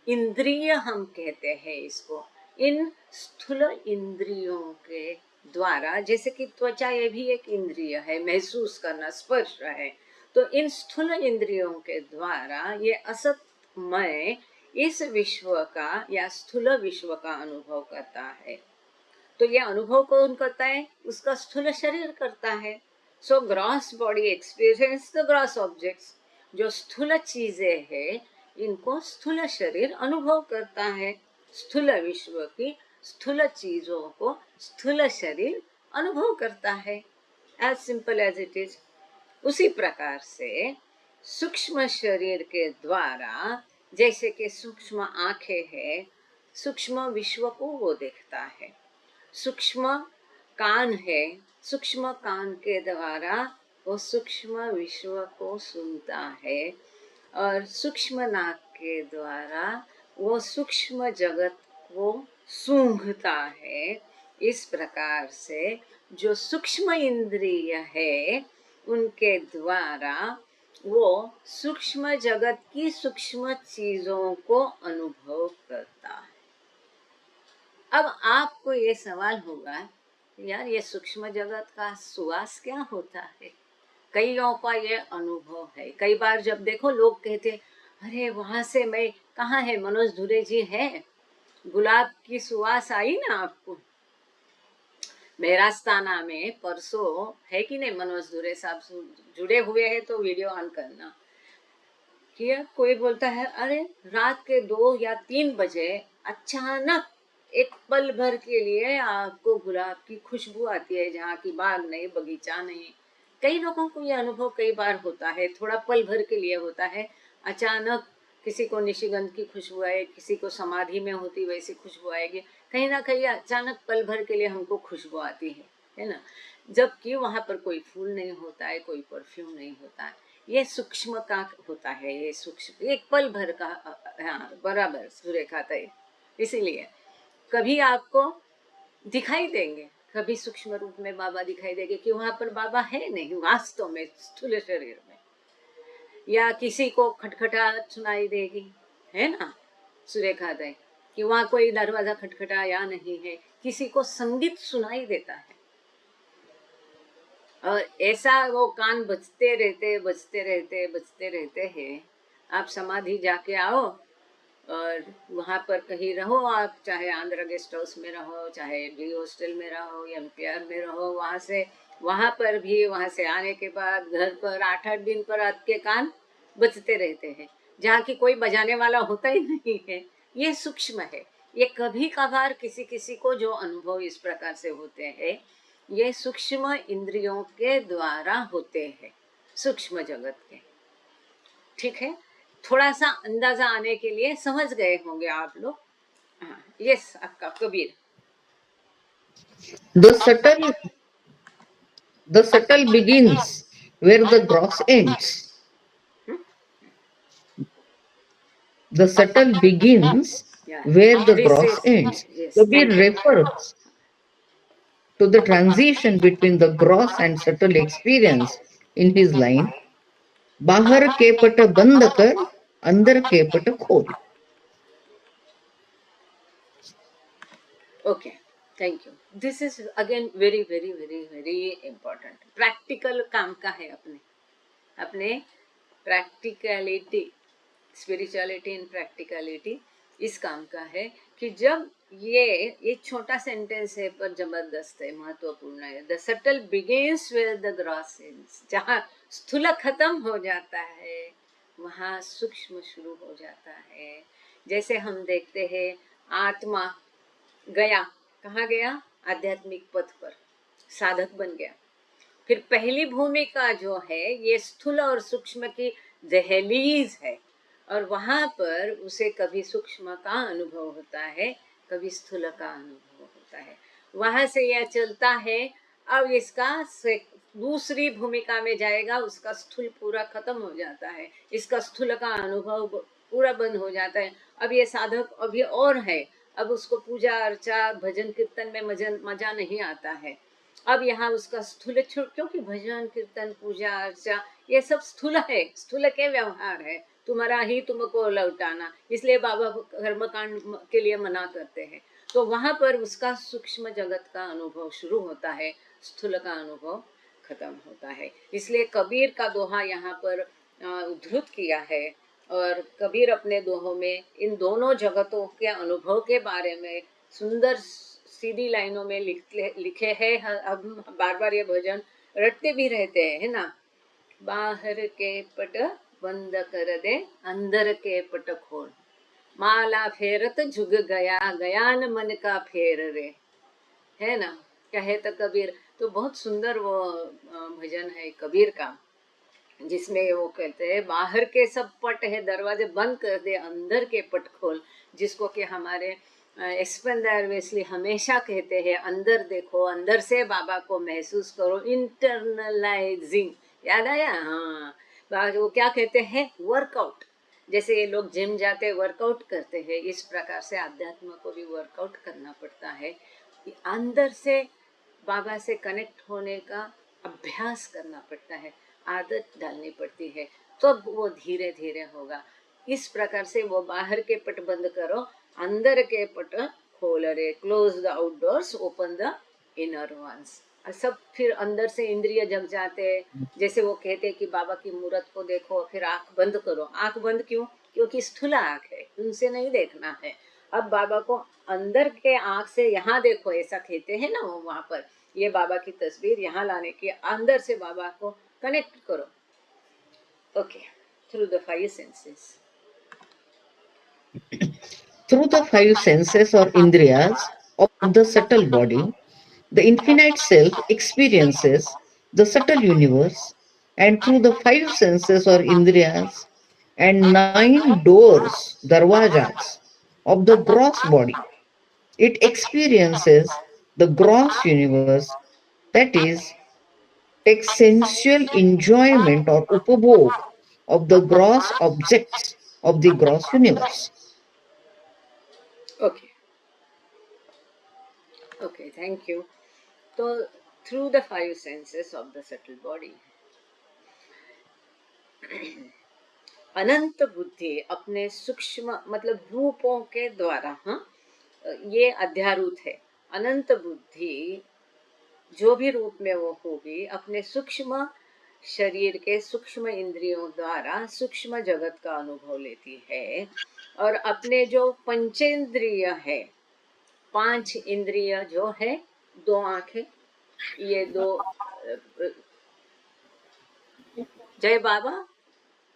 इंद्रिय हम कहते हैं इसको, इन स्थूल इंद्रियों के द्वारा, जैसे कि त्वचा ये भी एक इंद्रिय है, महसूस करना, स्पर्श है, तो इन स्थूल इंद्रियों के द्वारा ये असतमय इस विश्व का या स्थूल विश्व का अनुभव करता है। तो ये अनुभव कौन करता है? उसका स्थूल शरीर करता है। So gross body experience the gross objects. जो स्थूल चीजें हैं इनको स्थूल शरीर अनुभव करता है। स्थूल विश्व की स्थूल चीजों को स्थूल शरीर अनुभव करता है। As simple as it is. उसी प्रकार से सूक्ष्म शरीर के द्वारा, जैसे कि सूक्ष्म आंखें हैं, सूक्ष्म विश्व को वो देखता है। सूक्ष्म कान है, सूक्ष्म कान के द्वारा वो सूक्ष्म विश्व को सुनता है, और सूक्ष्म नाक के द्वारा वो सूक्ष्म जगत को सूंघता है। इस प्रकार से जो सूक्ष्म इंद्रिय है उनके द्वारा वो सूक्ष्म जगत की सूक्ष्म चीजों को अनुभव करता है। अब आपको ये सवाल होगा, यार ये सूक्ष्म जगत का सुवास क्या होता है? कईयों का ये अनुभव है। कई बार जब देखो लोग कहते, अरे वहां से मैं, कहाँ है मनोज धुरे जी है, गुलाब की सुवास आई ना आपको? मेरास्ताना में परसों है कि नहीं, मनोज धुरे साहब जुड़े हुए हैं तो वीडियो ऑन करना। कि कोई बोलता है, अरे रात के 2 या 3 बजे अचानक एक पल भर के लिए आपको गुलाब की खुशबू आती है, जहाँ की बाग नहीं, बगीचा नहीं। कई लोगों को ये अनुभव कई बार होता है, थोड़ा पल भर के लिए होता है। अचानक किसी को निशिगंध की खुशबू आए, किसी को समाधि में होती वैसी खुशबू आएगी। कहीं ना कहीं अचानक पल भर के लिए हमको खुशबू आती है ना? जबकि वहां पर कोई फूल नहीं होता है, कोई परफ्यूम नहीं होता है। ये सूक्ष्म का होता है, ये सूक्ष्म एक पल भर का। हाँ बराबर सुरेखा तय। इसीलिए कभी आपको दिखाई देंगे, कभी सूक्ष्म रूप में बाबा दिखाई देंगे कि वहां पर बाबा है नहीं वास्तव में स्थूल शरीर में, या किसी को खटखटाहट सुनाई देगी, है ना सुरेखा दे, कि वहां कोई दरवाजा खटखटाया नहीं है, किसी को संगीत सुनाई देता है, और ऐसा वो कान बजते रहते बजते रहते बजते रहते हैं। आप समाधि जाके आओ और वहां पर कहीं रहो आप, चाहे आंध्र गेस्ट हाउस में रहो, चाहे डी हॉस्टल में रहो, एमपीआर में रहो, वहां से वहां पर भी, वहां से आने के बाद घर पर 8-8 दिन पर आपके कान बजते रहते हैं, जहाँ की कोई बजाने वाला होता ही नहीं है। ये सूक्ष्म है। ये कभी कभार किसी किसी को जो अनुभव इस प्रकार से होते हैं, ये सूक्ष्म इंद्रियों के द्वारा होते हैं, सूक्ष्म जगत के। ठीक है, थोड़ा सा अंदाजा आने के लिए समझ गए होंगे आप लोग। हाँ, यस आपका Kabir. The subtle begins where the gross ends. The subtle begins Yeah, where the this gross is ends. yes. Kabir Thank you. refers to the transition between the gross and subtle experience in his line, बाहर के पट बंद कर अंदर के पट खोल. Okay, thank you. This is again very very very very important. Practical काम का है अपने अपने practicality, spirituality in practicality इस काम का है कि जब ये छोटा सेंटेंस है पर जबरदस्त है, महत्वपूर्ण है। The subtle begins where the gross ends. जहाँ स्थूल खत्म हो जाता है वहाँ सूक्ष्म शुरू हो जाता है। जैसे हम देखते हैं आत्मा गया, कहाँ गया? आध्यात्मिक पथ पर, साधक बन गया। फिर पहली भूमिका जो है ये स्थूल और सूक्ष्म की दहलीज है, और वहां पर उसे कभी सूक्ष्म का अनुभव होता है, कभी स्थूल का अनुभव होता है। वहां से यह चलता है, अब इसका दूसरी भूमिका में जाएगा, उसका स्थूल पूरा खत्म हो जाता है, इसका स्थूल का अनुभव पूरा बंद हो जाता है। अब ये साधक अभी और है, अब उसको पूजा अर्चा भजन कीर्तन में मजा नहीं आता है। अब यहाँ उसका स्थूल, क्योंकि भजन कीर्तन पूजा अर्चा ये सब स्थूल है, स्थूल के व्यवहार है, तुम्हारा ही तुमको लौटाना, इसलिए बाबा कर्मकांड के लिए मना करते हैं। तो वहां पर उसका सूक्ष्म जगत का अनुभव शुरू होता है, स्थूल का अनुभव खत्म होता है। इसलिए कबीर का दोहा यहाँ पर उद्धृत किया है, और कबीर अपने दोहों में इन दोनों जगतों के अनुभव के बारे में सुंदर सीधी लाइनों में लिखे हैं। हम बार बार ये भजन रटते भी रहते हैं, है ना। बाहर के पट बंद कर दे अंदर के पट खोल, माला फेरत झुक गया गयान मन का फेर रे, है ना, कहे तो कबीर। तो बहुत सुंदर वो भजन है कबीर का, जिसमें वो कहते हैं बाहर के सब पट है दरवाजे बंद कर दे अंदर के पट खोल, जिसको कि हमारे एक्सपेंडर वेस्ली हमेशा कहते हैं अंदर देखो, अंदर से बाबा को महसूस करो, इंटरनलाइजिंग। याद आया? हाँ, वो क्या कहते हैं, वर्कआउट। जैसे ये लोग जिम जाते वर्कआउट करते हैं, इस प्रकार से आध्यात्म को भी वर्कआउट करना पड़ता है। अंदर से बाबा से कनेक्ट होने का अभ्यास करना पड़ता है, आदत डालनी पड़ती है, तो वो धीरे धीरे होगा। इस प्रकार से वो बाहर के पट बंद करो अंदर के पट खोल रे, close the outdoors open the inner ones. सब फिर अंदर से इंद्रिय जग जाते हैं। जैसे वो कहते हैं कि बाबा की मूर्त को देखो फिर आंख बंद करो। आंख बंद क्यों? क्योंकि स्थूल आंख है, उनसे नहीं देखना है। अब बाबा को अंदर के आंख से यहाँ देखो, ऐसा कहते हैं ना वो वहां पर। ये बाबा की तस्वीर यहाँ लाने की, अंदर से बाबा को कनेक्ट करो। Okay, through the 5 senses. Through the 5 senses or indriyas of the subtle body, the infinite self experiences the subtle universe, and through the 5 senses or indriyas and 9 doors, darwajas, of the gross body, it experiences the gross universe, that is, take sensual enjoyment or upabhog of the gross objects of the gross universe. Okay, okay, thank you. So, through the five senses of the subtle body, अनंत बुद्धि अपने सूक्ष्म मतलब रूपों के द्वारा, हाँ, ये अध्यारूत है। अनंत बुद्धि जो भी रूप में वो होगी अपने सूक्ष्म शरीर के सूक्ष्म इंद्रियों द्वारा सूक्ष्म जगत का अनुभव लेती है, और अपने जो पंचेंद्रिय है, पांच इंद्रिय जो है, दो आंखें, ये दो, जय बाबा।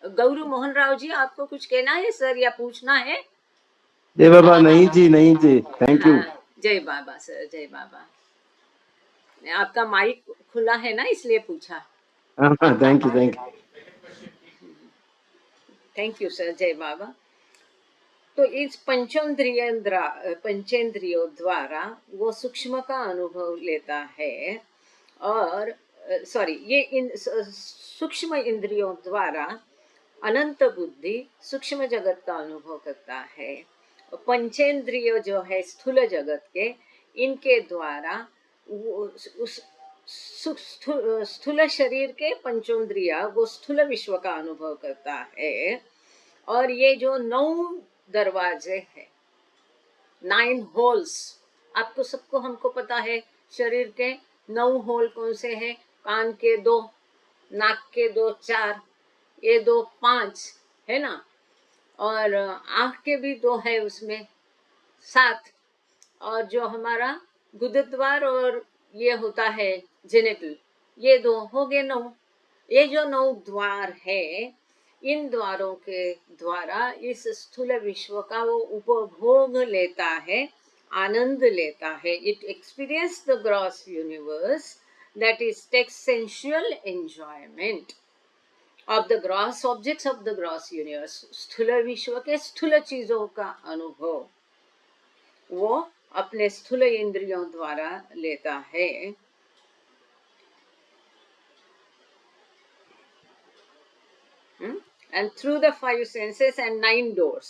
गौरू मोहन राव जी, आपको कुछ कहना है सर या पूछना है? जय बाबा। नहीं जी, नहीं जी, थैंक यू। हाँ, जय बाबा सर, जय बाबा। आपका माइक खुला है ना, इसलिए पूछा। हाँ, thank you, thank you. Thank you sir, जय बाबा। तो इस पंचेंद्रियों द्वारा वो सूक्ष्म का अनुभव लेता है, और सॉरी, ये सूक्ष्म इंद्रियों द्वारा अनंत बुद्धि सूक्ष्म जगत का अनुभव करता है। पंचेंद्रिय जो है स्थूल जगत के, इनके द्वारा वो उस स्थूल शरीर के पंचेंद्रिय वो स्थूल विश्व का अनुभव करता है। और ये जो 9 दरवाजे हैं, 9 होल्स, आपको सबको हमको पता है शरीर के 9 होल कौन से हैं? कान के 2, नाक के 2, 4, ये 2, 5 है ना, और आंख के भी 2 है, उसमें 7, और जो हमारा गुदद्वार और ये होता है जेनेटल, ये 2 हो गए 9। ये जो 9 द्वार है, इन द्वारों के द्वारा इस स्थूल विश्व का वो उपभोग लेता है, आनंद लेता है। It experience the gross universe, that is takes sensual enjoyment of the gross objects of the gross universe. स्थूल विश्व के स्थूल चीजों का अनुभव वो अपने स्थूल इंद्रियों द्वारा लेता है। And through the 5 senses and 9 doors,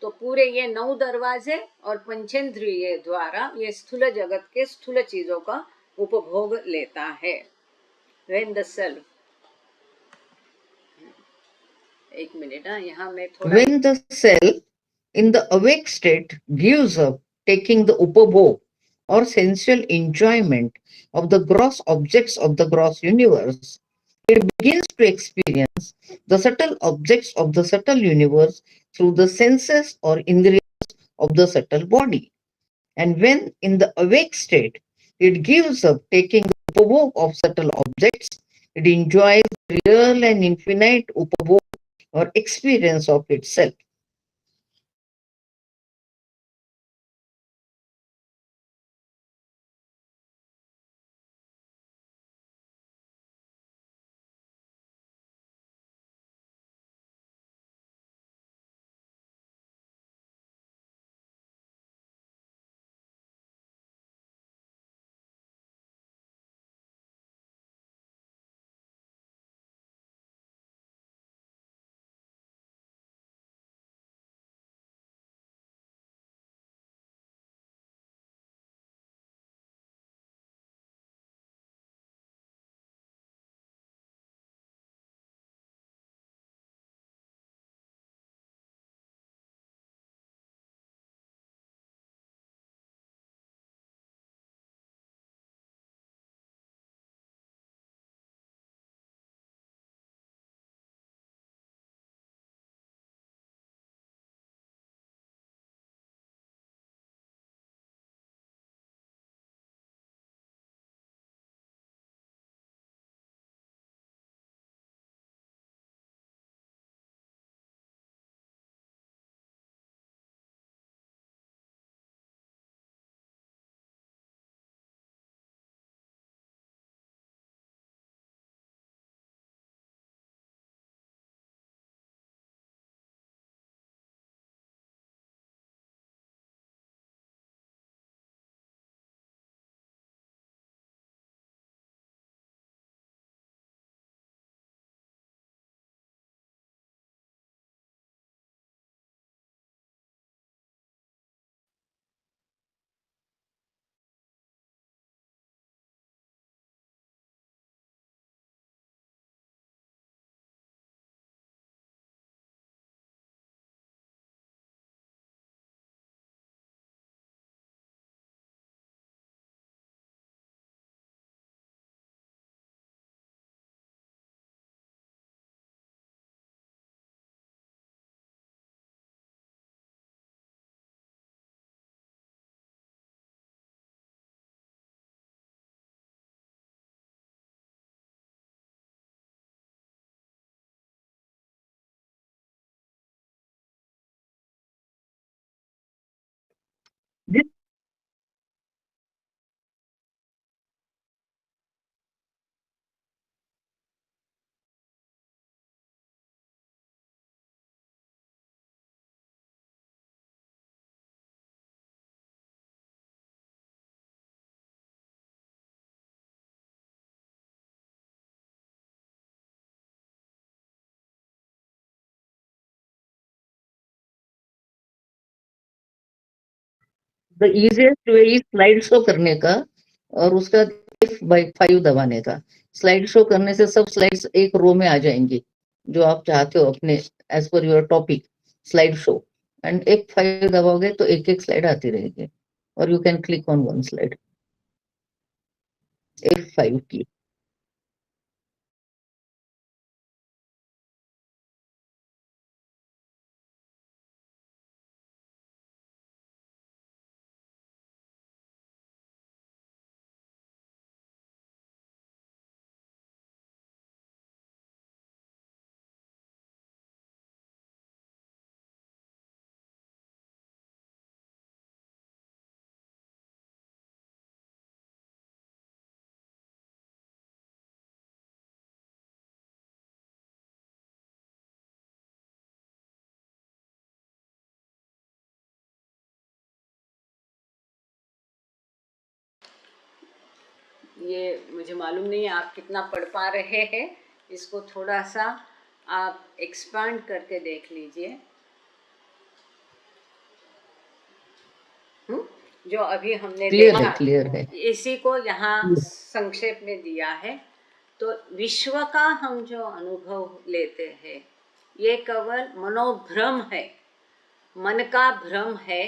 तो पूरे ये 9 दरवाजे और पंचेंद्रिय द्वारा ये स्थूल जगत के स्थूल चीजों का उपभोग लेता है। When the self, एक मिनट, यहाँ मैं थोड़ा, When the self in the awake state gives up taking the upabhog or sensual enjoyment of the gross objects of the gross universe, it begins to experience the subtle objects of the subtle universe through the senses or indriyas of the subtle body. And when in the awake state it gives up taking the upabhog of subtle objects, it enjoys real and infinite upabhog or experience of itself. The easiest way is slide show करने का और उसका F/5 दबाने का। स्लाइड शो करने से सब स्लाइड्स एक रो में आ जाएंगी जो आप चाहते हो अपने एज पर your topic slide show, and F5 दबाओगे तो एक एक स्लाइड आती रहेगी और you can click on one slide. F5 की। ये मुझे मालूम नहीं आप कितना पढ़ पा रहे हैं, इसको थोड़ा सा आप एक्सपांड करके देख लीजिए। जो अभी हमने देखा क्लियर है। इसी को यहाँ संक्षेप में दिया है। तो विश्व का हम जो अनुभव लेते हैं ये केवल मनोभ्रम है, मन का भ्रम है।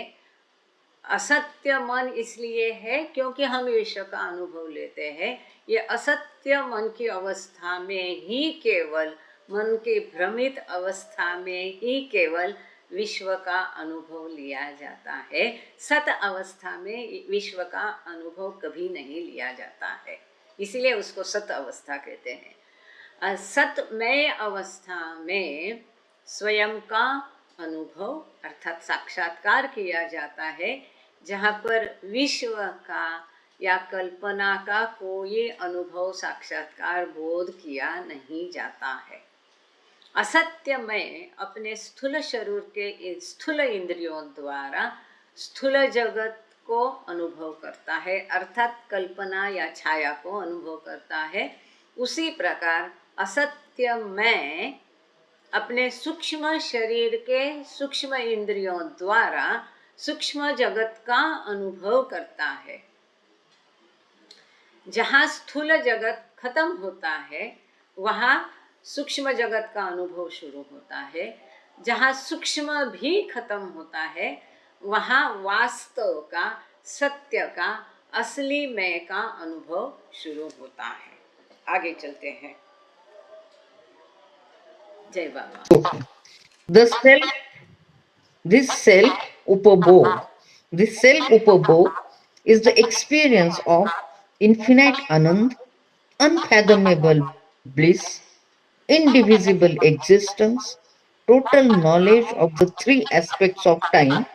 असत्य मन इसलिए है क्योंकि हम विश्व का अनुभव लेते हैं। ये असत्य मन की अवस्था में ही केवल, मन की भ्रमित अवस्था में ही केवल विश्व का अनुभव लिया जाता है। सत अवस्था में विश्व का अनुभव कभी नहीं लिया जाता है, इसीलिए उसको सत अवस्था कहते हैं। सतमय अवस्था में स्वयं का अनुभव अर्थात साक्षात्कार किया जाता है, जहाँ पर विश्व का या कल्पना का कोई अनुभव साक्षात्कार बोध किया नहीं जाता है। असत्य में अपने स्थूल शरीर के स्थूल इंद्रियों द्वारा स्थूल जगत को अनुभव करता है, अर्थात कल्पना या छाया को अनुभव करता है। उसी प्रकार असत्य में अपने सूक्ष्म शरीर के सूक्ष्म इंद्रियों द्वारा सूक्ष्म जगत का अनुभव करता है। जहाँ स्थूल जगत खत्म होता है वहाँ सूक्ष्म जगत का अनुभव शुरू होता है। जहाँ सूक्ष्म भी खत्म होता है वहाँ वास्तव का, सत्य का, असली मैं का अनुभव शुरू होता है। आगे चलते हैं। जय बाबा। This self-upabhog is the experience of infinite anand, unfathomable bliss, indivisible existence, total knowledge of the three aspects of time,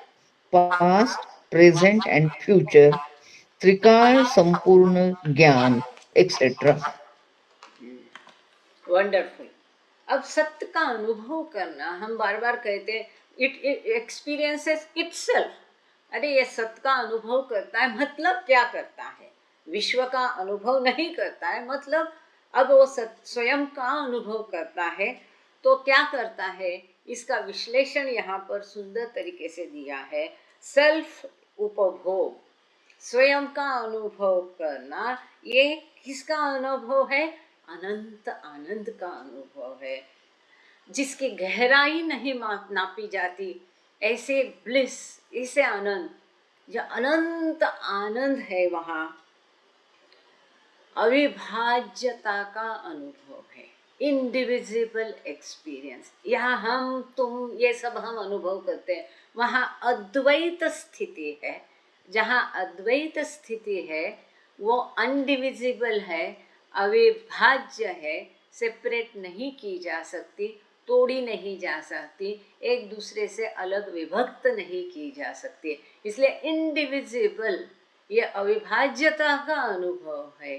past, present, and future, Trikal Sampurna Gyan, etc. Wonderful. अब सत्य का अनुभव करना, हम बार बार कहते हैं इट एक्सपीरियंसेस इटसेल्फ। अरे ये सत्य का अनुभव करता है मतलब क्या करता है? विश्व का अनुभव नहीं करता है, मतलब अब वो स्वयं का अनुभव करता है तो क्या करता है, इसका विश्लेषण यहाँ पर सुंदर तरीके से दिया है। सेल्फ उपभोग, स्वयं का अनुभव करना, ये किसका अनुभव है? अनंत आनंद का अनुभव है, जिसकी गहराई नहीं नापी जाती। ऐसे ब्लिस, ऐसे आनंद, जो अनंत आनंद है, वहाँ अविभाज्यता का अनुभव है, इंडिविजिबल एक्सपीरियंस। यहाँ हम तुम ये सब हम अनुभव करते हैं, वहाँ अद्वैत स्थिति है। जहाँ अद्वैत स्थिति है वो अनडिविजिबल है, अविभाज्य है, सेपरेट नहीं की जा सकती, तोड़ी नहीं जा सकती, एक दूसरे से अलग विभक्त नहीं की जा सकती। इसलिए इंडिविजिबल, ये अविभाज्यता का अनुभव है,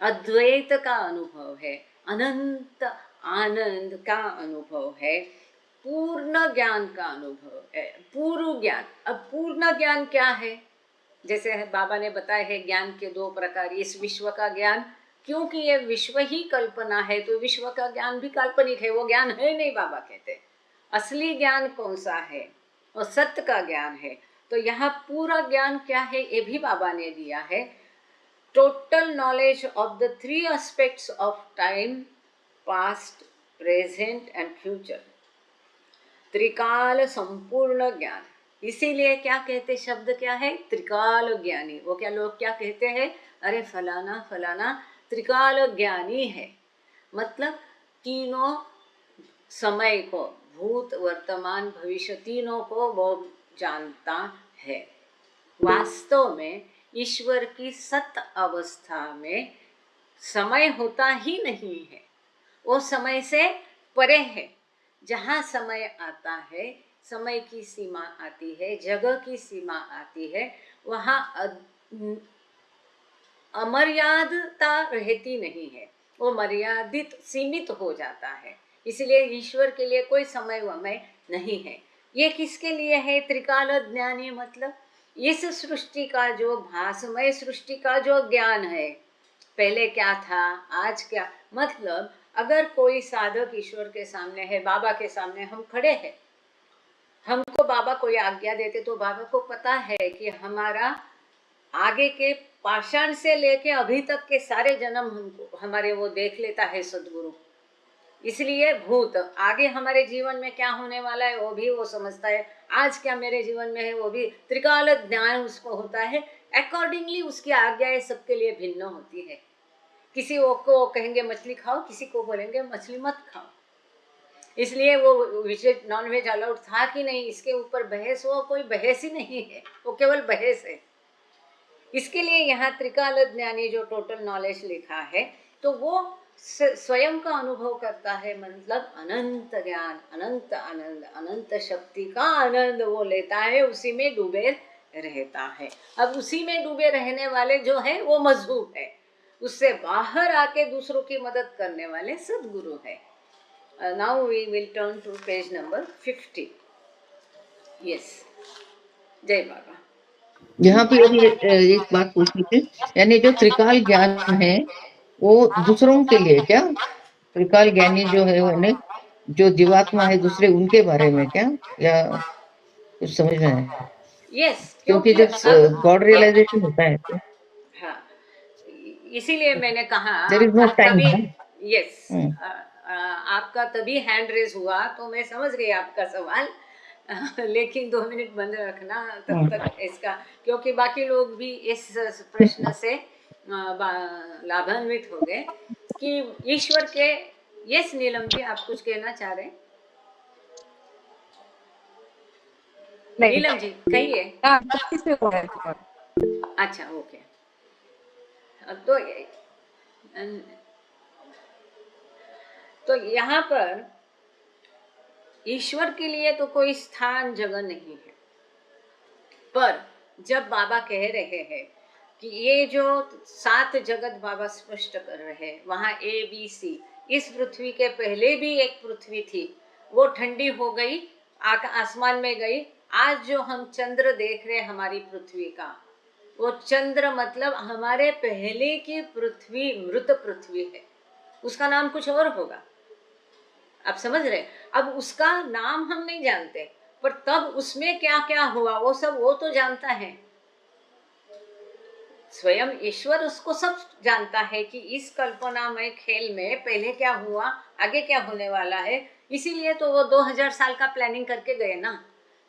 अद्वैत का अनुभव है, अनंत आनंद का अनुभव है, पूर्ण ज्ञान का अनुभव है, पूर्ण ज्ञान। अब पूर्ण ज्ञान क्या है? जैसे बाबा ने बताया है ज्ञान के दो प्रकार। इस विश्व का ज्ञान, क्योंकि ये विश्व ही कल्पना है तो विश्व का ज्ञान भी काल्पनिक है, वो ज्ञान है नहीं। बाबा कहते असली ज्ञान कौन सा है? वो सत्य का ज्ञान है। तो यहाँ पूरा ज्ञान क्या है ये भी बाबा ने दिया है। Total knowledge of the 3 aspects of time, past, present and future. त्रिकाल संपूर्ण ज्ञान, इसीलिए क्या कहते, शब्द क्या है, त्रिकाल ज्ञानी। वो क्या लोग क्या कहते हैं, अरे फलाना फलाना त्रिकाल ज्ञानी है, मतलब तीनों समय को, भूत वर्तमान भविष्य तीनों को वो जानता है। वास्तव में ईश्वर की सत अवस्था में समय होता ही नहीं है, वो समय से परे है। जहाँ समय आता है, समय की सीमा आती है, जगह की सीमा आती है, वहाँ अमर्यादता रहती नहीं है, वो मर्यादित सीमित हो जाता है। इसलिए ईश्वर के लिए कोई समय वमय नहीं है। ये किसके लिए है, त्रिकाल ज्ञानी, मतलब इस सृष्टि का जो भासमय सृष्टि का जो ज्ञान है, पहले क्या था आज क्या, मतलब अगर कोई साधक ईश्वर के सामने है, बाबा के सामने हम खड़े हैं, हमको बाबा कोई आज्ञा देते तो बाबा को पता है कि हमारा आगे के पाषाण से लेके अभी तक के सारे जन्म हमको हमारे वो देख लेता है सद्गुरु। इसलिए भूत आगे हमारे जीवन में क्या होने वाला है वो भी वो समझता है, आज क्या मेरे जीवन में है वो भी, त्रिकाल ज्ञान उसको होता है। अकॉर्डिंगली उसकी आज्ञाएं सबके लिए भिन्न होती है। किसी को कहेंगे मछली खाओ, किसी को बोलेंगे मछली मत खाओ। इसलिए वो नॉन वेज अलाउड था कि नहीं, इसके ऊपर बहस, वो कोई बहस ही नहीं है, वो केवल बहस है। इसके लिए यहाँ त्रिकाल ज्ञानी जो टोटल नॉलेज लिखा है, तो वो स्वयं का अनुभव करता है, मतलब अनंत ज्ञान, अनंत आनंद, अनंत शक्ति का आनंद वो लेता है, उसी में डूबे रहता है। अब उसी में डूबे रहने वाले जो है वो मजहूब है, उससे बाहर आके दूसरों की मदद करने वाले सद्गुरु है। Now we will turn to page number 50। Yes, जय बाबा। यहाँ पे अभी एक बात पूछनी थी, यानी जो त्रिकाल ज्ञान है वो दूसरों के लिए क्या, त्रिकाल ज्ञानी जो है यानी जो जीवात्मा है दूसरे, उनके बारे में क्या, या कुछ समझ में है? यस, क्योंकि जब गॉड रियलाइजेशन होता है तो हाँ, इसीलिए मैंने कहा देयर इज नो टाइम तभी, ना। यस, आपका तभी हैंड रेज हुआ तो मैं समझ गई आपका सवाल। लेकिन 2 मिनट बंद रखना तब तक इसका, क्योंकि बाकी लोग भी इस प्रश्न से लाभान्वित हो गए कि ईश्वर के। यस नीलम जी, आप कुछ कहना चाह रहे हैं? नीलम जी कहिए। अच्छा, ओके। तो यहाँ पर ईश्वर के लिए तो कोई स्थान जगह नहीं है, पर जब बाबा कह रहे हैं कि ये जो 7 जगत बाबा स्पष्ट कर रहे हैं, वहाँ ABC, इस पृथ्वी के पहले भी एक पृथ्वी थी, वो ठंडी हो गई, आसमान में गई। आज जो हम चंद्र देख रहे हैं हमारी पृथ्वी का, वो चंद्र मतलब हमारे पहले की पृथ्वी मृत पृथ्वी है, उसका नाम कुछ और होगा, आप समझ रहे। अब उसका नाम हम नहीं जानते, पर तब उसमें क्या क्या हुआ वो सब वो तो जानता है, स्वयं ईश्वर उसको सब जानता है कि इस कल्पनामय खेल में पहले क्या हुआ, आगे क्या होने वाला है। इसीलिए तो वो 2000 साल का प्लानिंग करके गए ना,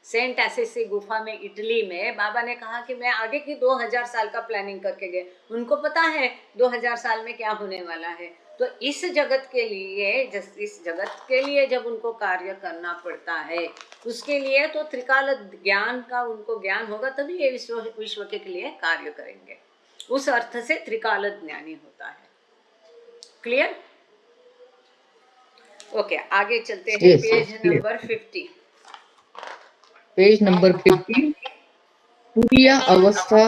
सेंट एसिसी गुफा में इटली में। बाबा ने कहा कि मैं आगे की 2000 साल का प्लानिंग करके गए, उनको पता है 2000 साल में क्या होने वाला है। तो इस जगत के लिए, इस जगत के लिए जब उनको कार्य करना पड़ता है, उसके लिए तो त्रिकाल ज्ञान का उनको ज्ञान होगा, तभी ये विश्व के लिए कार्य करेंगे। उस अर्थ से त्रिकाल ज्ञानी होता है। क्लियर? ओके, आगे चलते हैं। Yes, page yes, clear. Number 50। Page number 50, Turiya Avastha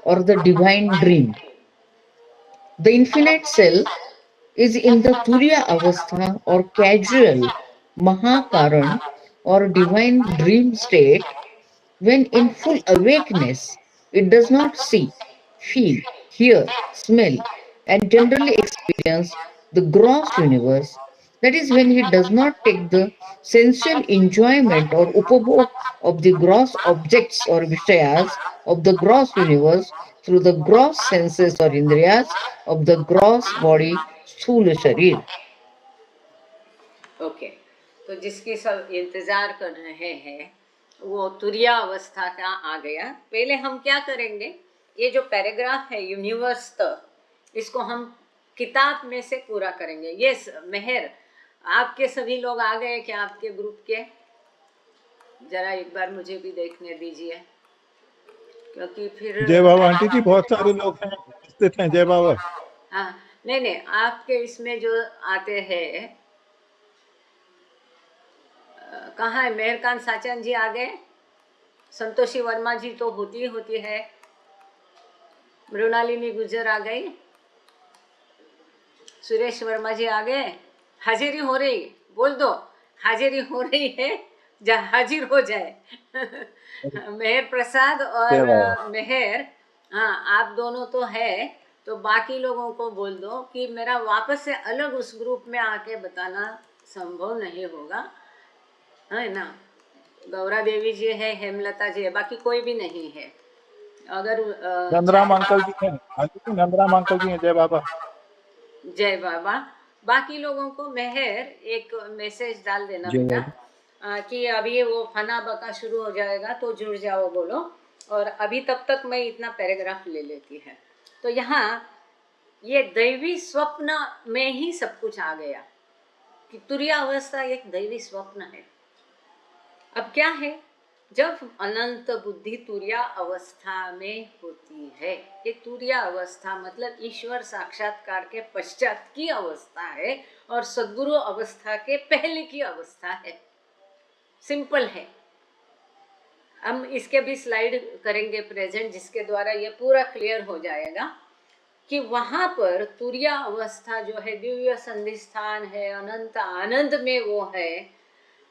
or the divine dream. The infinite self is in the Turiya Avastha or casual Mahakaran or divine dream state when in full awakeness it does not see, feel, hear, smell, and generally experience the gross universe That is when he does not take the sensual enjoyment or upabhog of the gross objects or vishayas of the gross universe through the gross senses or indriyas of the gross body, sthula sharir. Okay, तो जिसकी सब इंतजार कर रहे हैं वो तुरिया अवस्था का आ गया। पहले हम क्या करेंगे, ये जो पैराग्राफ है यूनिवर्स तक, इसको हम किताब में से पूरा करेंगे। यस मेहर, आपके सभी लोग आ गए क्या आपके ग्रुप के? जरा एक बार मुझे भी देखने दीजिए, क्योंकि फिर जय बाबा आंटी जी, बहुत सारे लोग हैं उपस्थित हैं। जय बाबा। हाँ, नहीं नहीं, आपके इसमें जो आते हैं, कहाँ है? मेहरकांत साचन जी आ गए, संतोषी वर्मा जी तो होती है, मृणालिनी गुजर आ गई, सुरेश वर्मा जी आ गए। हाजिरी हो रही, बोल दो हाजिरी हो रही है, हाजिर हो जाए। मेहर प्रसाद और मेहर, हाँ आप दोनों तो है, तो बाकी लोगों को बोल दो कि मेरा वापस से अलग उस ग्रुप में आके बताना संभव नहीं होगा, है ना। गौरा देवी जी है, हेमलता जी है, बाकी कोई भी नहीं है। अगर नंदराम अंकल जी हैं, आंटी जी नंदराम अंकल जी हैं। जय बाबा। जय बाबा। बाकी लोगों को मेहर एक मैसेज डाल देना जय बेटा, बाबा। कि अभी वो फना बका शुरू हो जाएगा तो जुड़ जाओ बोलो, और अभी तब तक मैं इतना पैराग्राफ ले लेती है। तो यहाँ ये दैवी स्वप्न में ही सब कुछ आ गया कि तुरिया अवस्था एक दैवी स्वप्न है। अब क्या है, जब अनंत बुद्धि तुरिया अवस्था में होती है, ये तुरिया अवस्था मतलब ईश्वर साक्षात्कार के पश्चात की अवस्था है और सद्गुरु अवस्था के पहले की अवस्था है। सिंपल है। हम इसके भी स्लाइड करेंगे प्रेजेंट, जिसके द्वारा ये पूरा क्लियर हो जाएगा कि वहां पर तुरिया अवस्था जो है दिव्य संधिस्थान है, अनंत आनंद में वो है।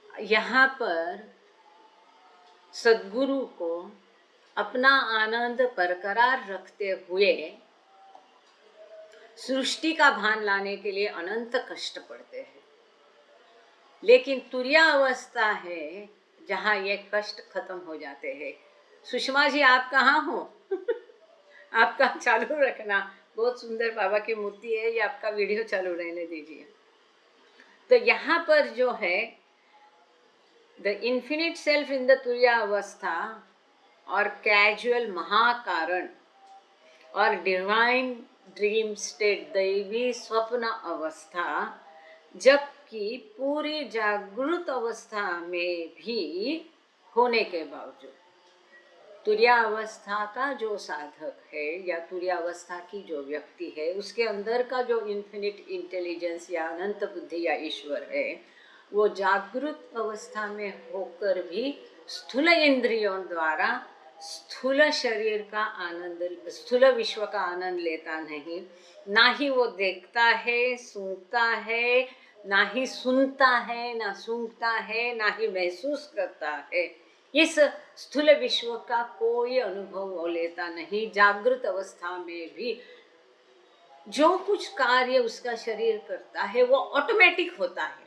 यहाँ पर सद्गुरु को अपना आनंद बरकरार रखते हुए सृष्टि का भान लाने के लिए अनंत कष्ट पड़ते हैं, लेकिन तुरिया अवस्था है जहाँ ये कष्ट खत्म हो जाते हैं। सुषमा जी आप कहाँ हो? आपका चालू रखना, बहुत सुंदर बाबा की मूर्ति है, ये आपका वीडियो चालू रहने दीजिए। तो यहाँ पर जो है the infinite self in the तुरिया अवस्था और कैजुअल महाकारण और डिवाइन ड्रीम स्टेट दैवी स्वप्न अवस्था, जबकि पूरी जागृत अवस्था में भी होने के बावजूद तुरिया अवस्था का जो साधक है या तुरिया अवस्था की जो व्यक्ति है, उसके अंदर का जो इन्फिनिट इंटेलिजेंस या अनंत बुद्धि या ईश्वर है, वो जागृत अवस्था में होकर भी स्थूल इंद्रियों द्वारा स्थूल शरीर का आनंद, स्थूल विश्व का आनंद लेता नहीं। ना ही वो देखता है, सूंघता है, ना ही सुनता है, ना सूंघता है, ना ही महसूस करता है। इस स्थूल विश्व का कोई अनुभव वो लेता नहीं। जागृत अवस्था में भी जो कुछ कार्य उसका शरीर करता है वो ऑटोमेटिक होता है,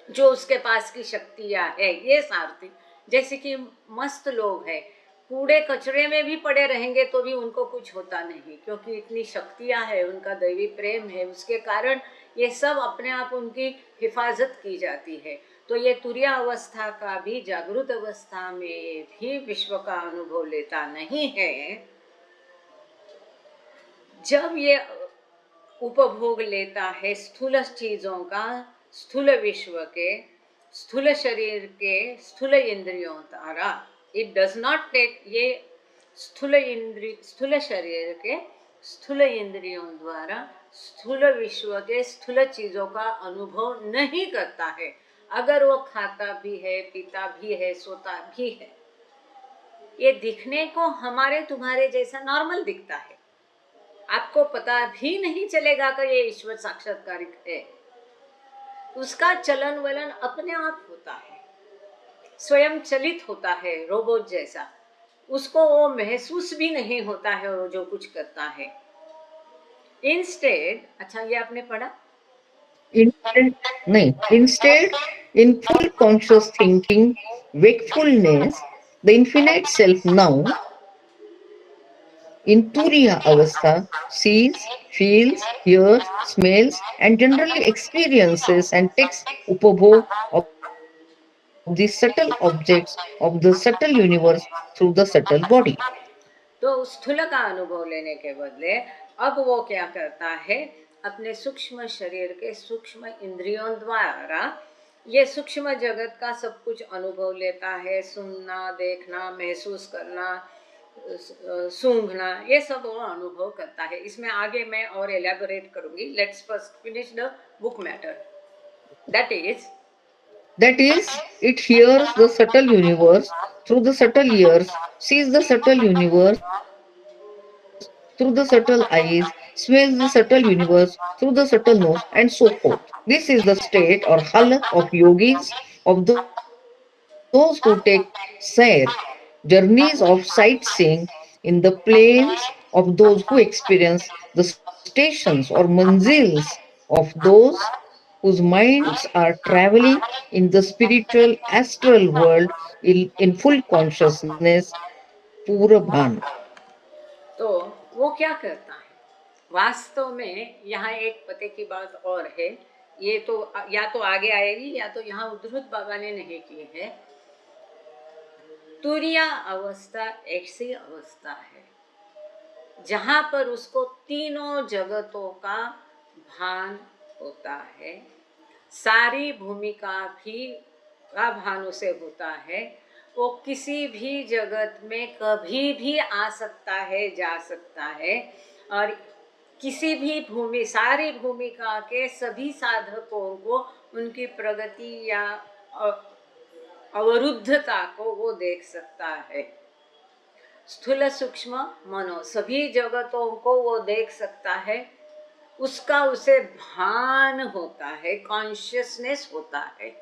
जो उसके पास की शक्तियाँ है। ये सारथी जैसे कि मस्त लोग हैं, कूड़े कचरे में भी पड़े रहेंगे तो भी उनको कुछ होता नहीं, क्योंकि इतनी शक्तियाँ है, उनका दैवी प्रेम है, उसके कारण ये सब अपने आप उनकी हिफाजत की जाती है। तो ये तुरिया अवस्था का भी जागृत अवस्था में भी विश्व का अनुभव लेता नहीं है। जब ये उपभोग लेता है स्थूल चीजों का, स्थूल विश्व के, स्थूल शरीर के, स्थूल इंद्रियों द्वारा, इट डज नॉट टेक, ये स्थूल शरीर के स्थूल इंद्रियों द्वारा स्थूल विश्व के स्थूल चीजों का अनुभव नहीं करता है। अगर वो खाता भी है, पीता भी है, सोता भी है, ये दिखने को हमारे तुम्हारे जैसा नॉर्मल दिखता है। आपको पता भी नहीं चलेगा कि ये ईश्वर साक्षात्कारिक है। उसका चलन वलन अपने आप होता है, स्वयं चलित होता है, रोबोट जैसा। उसको वो महसूस भी नहीं होता है वो जो कुछ करता है। इंस्टेड, अच्छा ये आपने पढ़ा, Instead, in full conscious thinking, wakefulness, the infinite self now in Turiya Avastha sees, feels, hears, smells, and generally experiences and takes upabhog of the subtle objects of the subtle universe through the subtle body. तो स्थूल का अनुभव लेने के बदले अब वो क्या करता है, अपने सूक्ष्म शरीर के सूक्ष्म इंद्रियों द्वारा ये सूक्ष्म जगत का सब कुछ अनुभव लेता है। सुनना, देखना, महसूस करना, सूंघना, ये सब वो अनुभव करता है। इसमें आगे मैं और एलैबोरेट करूंगी। Let's first finish the book matter. That is, it hears the subtle universe through the subtle ears, sees the subtle universe through the subtle eyes, smells the subtle universe through the subtle nose, and so forth. This is the state or halat of yogis, of those who take sair, journeys of sightseeing in the plains, of those who experience the stations or manzils, of those whose minds are traveling in the spiritual astral world in full consciousness, pura bhan. तो वो क्या करता है वास्तव में? यहाँ एक पते की बात और है, ये तो या तो आगे आएगी या तो यहाँ उद्धृत बाबा ने नहीं की है। तुरिया अवस्था ऐसी अवस्था है जहाँ पर उसको तीनों जगतों का भान होता है, सारी भूमिका भी का भान उसे होता है। वो किसी भी जगत में कभी भी आ सकता है, जा सकता है, और किसी भी सारी भूमिका के सभी साधकों को उनकी प्रगति या अवरुद्धता को वो देख सकता है। स्थूल सूक्ष्म मनो सभी जगतों को वो देख सकता है, उसका उसे भान होता है, कॉन्शियसनेस होता है।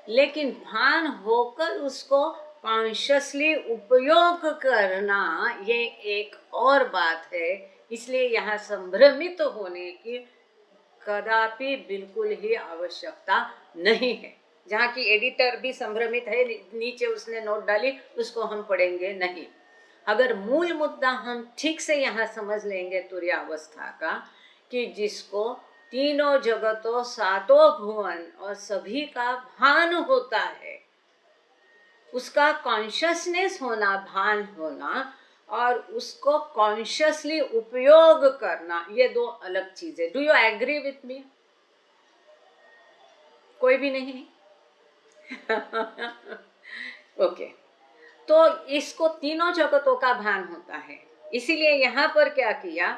लेकिन भान होकर उसको कॉन्शियसली उपयोग करना ये एक और बात है। इसलिए यहाँ संभ्रमित होने की कदापि बिल्कुल ही आवश्यकता नहीं है। जहाँ की एडिटर भी संभ्रमित है, नीचे उसने नोट डाली, उसको हम पढ़ेंगे नहीं। अगर मूल मुद्दा हम ठीक से यहाँ समझ लेंगे तुर्यावस्था का, कि जिसको तीनों जगतों, सातों भुवन और सभी का भान होता है, उसका कॉन्शियसनेस होना, भान होना, और उसको कॉन्शियसली उपयोग करना, ये दो अलग चीजें। Do you agree with me? कोई भी नहीं? ओके। तो इसको तीनों जगतों का भान होता है। इसीलिए यहाँ पर क्या किया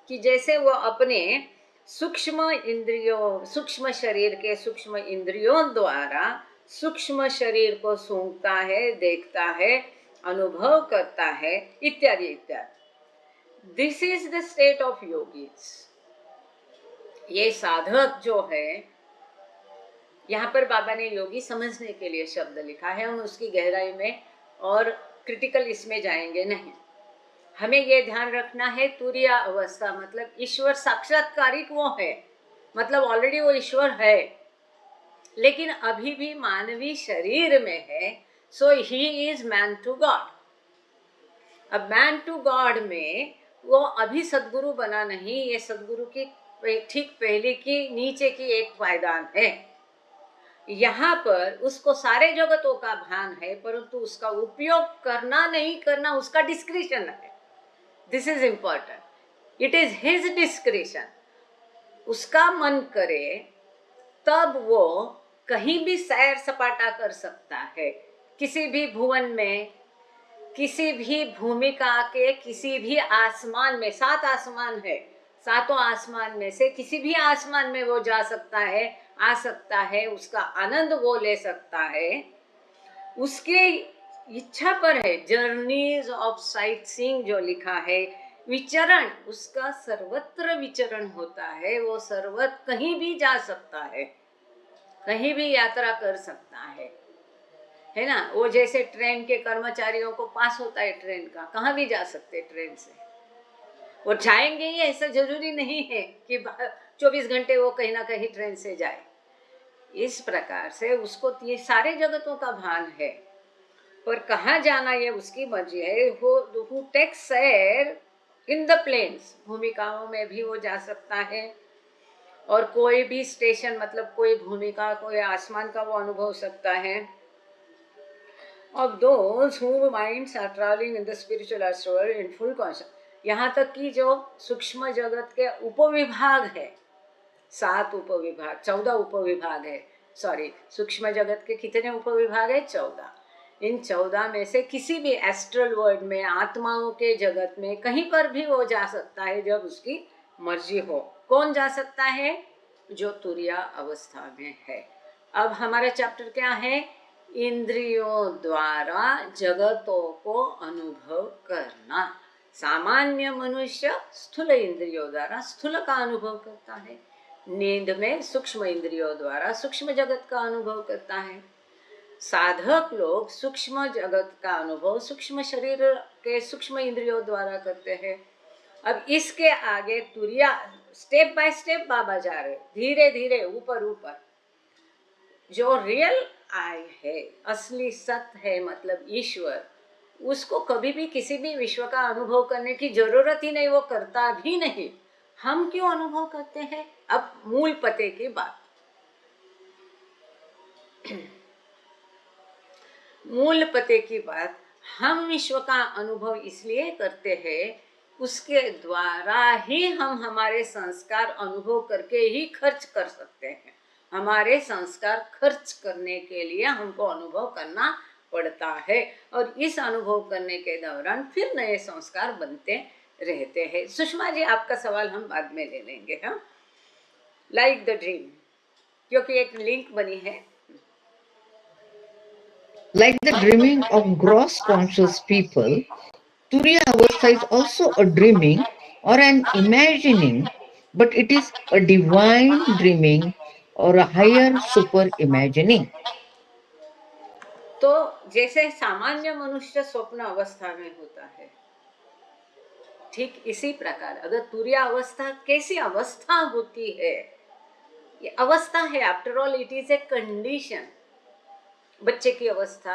कि जैसे वो अपने सूक्ष्म इंद्रियों, सूक्ष्म शरीर के सूक्ष्म इंद्रियों द्वारा सूक्ष्म शरीर को सूंघता है, देखता है, अनुभव करता है, इत्यादि इत्यादि। This is the state of yogis. ये साधक जो है, यहाँ पर बाबा ने योगी समझने के लिए शब्द लिखा है, हम उसकी गहराई में और क्रिटिकल इसमें जाएंगे नहीं। हमें ये ध्यान रखना है, तुरिया अवस्था मतलब ईश्वर साक्षात्कारिक वो है, मतलब ऑलरेडी वो ईश्वर है, लेकिन अभी भी मानवी शरीर में है। So he is man to God. अब मैन टू गॉड में वो अभी सदगुरु बना नहीं, ये सदगुरु की ठीक पहले की नीचे की एक पायदान है। यहाँ पर उसको सारे जगतों का भान है, परंतु उसका उपयोग करना नहीं करना उसका डिस्क्रिशन है। This is important. It is his discretion. उसका मन करे तब वो कहीं भी सैर सपाटा कर सकता है, किसी भी भुवन में, किसी भी भूमिका के किसी भी आसमान में। 7 आसमान है, सातों आसमान में से किसी भी आसमान में वो जा सकता है, आ सकता है, उसका आनंद वो ले सकता है, उसके इच्छा पर है। जर्नीज ऑफ साइट सीइंग जो लिखा है, विचरण, उसका सर्वत्र विचरण होता है। वो सर्वत्र कहीं भी जा सकता है, कहीं भी यात्रा कर सकता है ना। वो जैसे ट्रेन के कर्मचारियों को पास होता है ट्रेन का, कहाँ भी जा सकते ट्रेन से। वो जाएंगे ही, ऐसा जरूरी नहीं है कि 24 घंटे वो कहीं ना कहीं ट्रेन से जाए। इस प्रकार से उसको ये सारे जगतों का भान है, पर कहाँ जाना ये उसकी मर्जी है। Who takes air in the planes, भूमिकाओं में भी वो जा सकता है, और कोई भी स्टेशन मतलब कोई भूमिका, कोई आसमान का वो अनुभव हो सकता है। Of those whose minds are traveling in the spiritual astral in full conscious, यहाँ तक कि जो सूक्ष्म जगत के उपविभाग है, 7 उपविभाग, 14 उपविभाग है, सॉरी, सूक्ष्म जगत के कितने उपविभाग है? 14। इन 14 में से किसी भी एस्ट्रल वर्ल्ड में, आत्माओं के जगत में कहीं पर भी वो जा सकता है जब उसकी मर्जी हो। कौन जा सकता है? जो तुरिया अवस्था में है। अब हमारा चैप्टर क्या है? इंद्रियों द्वारा जगतों को अनुभव करना। सामान्य मनुष्य स्थूल इंद्रियों द्वारा स्थूल का अनुभव करता है, नींद में सूक्ष्म इंद्रियों द्वारा सूक्ष्म जगत का अनुभव करता है। साधक लोग सूक्ष्म जगत का अनुभव सूक्ष्म शरीर के सूक्ष्म इंद्रियों द्वारा करते हैं। अब इसके आगे तुरिया स्टेप बाय स्टेप बाबा जा रहे, धीरे धीरे ऊपर ऊपर। जो रियल आई है, असली सत्य है, मतलब ईश्वर, उसको कभी भी किसी भी विश्व का अनुभव करने की जरूरत ही नहीं, वो करता भी नहीं। हम क्यों अनुभव करते हैं? अब मूल पते की बात। मूल पते की बात, हम विश्व का अनुभव इसलिए करते हैं, उसके द्वारा ही हम हमारे संस्कार अनुभव करके ही खर्च कर सकते हैं। हमारे संस्कार खर्च करने के लिए हमको अनुभव करना पड़ता है, और इस अनुभव करने के दौरान फिर नए संस्कार बनते रहते हैं। सुषमा जी, आपका सवाल हम बाद में ले लेंगे। हाँ, लाइक द ड्रीम, क्योंकि एक लिंक बनी है। Like the dreaming of gross conscious people, Turiya Avastha is also a dreaming or an imagining, but it is a divine dreaming or a higher super imagining. तो जैसे सामान्य मनुष्य स्वप्न अवस्था में होता है, ठीक इसी प्रकार अगर तुरिया अवस्था कैसी अवस्था होती है? ये अवस्था है, after all it is a condition. बच्चे की अवस्था,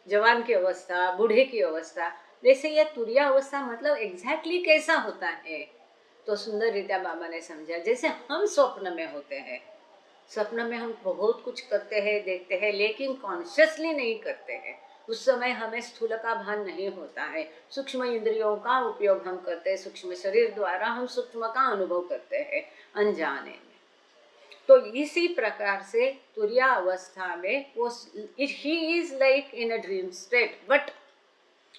जवान की अवस्था, बूढ़े की अवस्था, जैसे ये तुरिया अवस्था मतलब एग्जैक्टली कैसा होता है? तो सुंदर रीता बाबा ने समझा, जैसे हम स्वप्न में होते हैं। स्वप्न में हम बहुत कुछ करते हैं, देखते हैं, लेकिन कॉन्शियसली नहीं करते हैं। उस समय हमें स्थूल का भान नहीं होता है, सूक्ष्म इंद्रियों का उपयोग हम करते हैं, सूक्ष्म शरीर द्वारा हम सूक्ष्म का अनुभव करते हैं अनजाने में। तो इसी प्रकार से तुरिया अवस्था में वो he is like in a dream state, but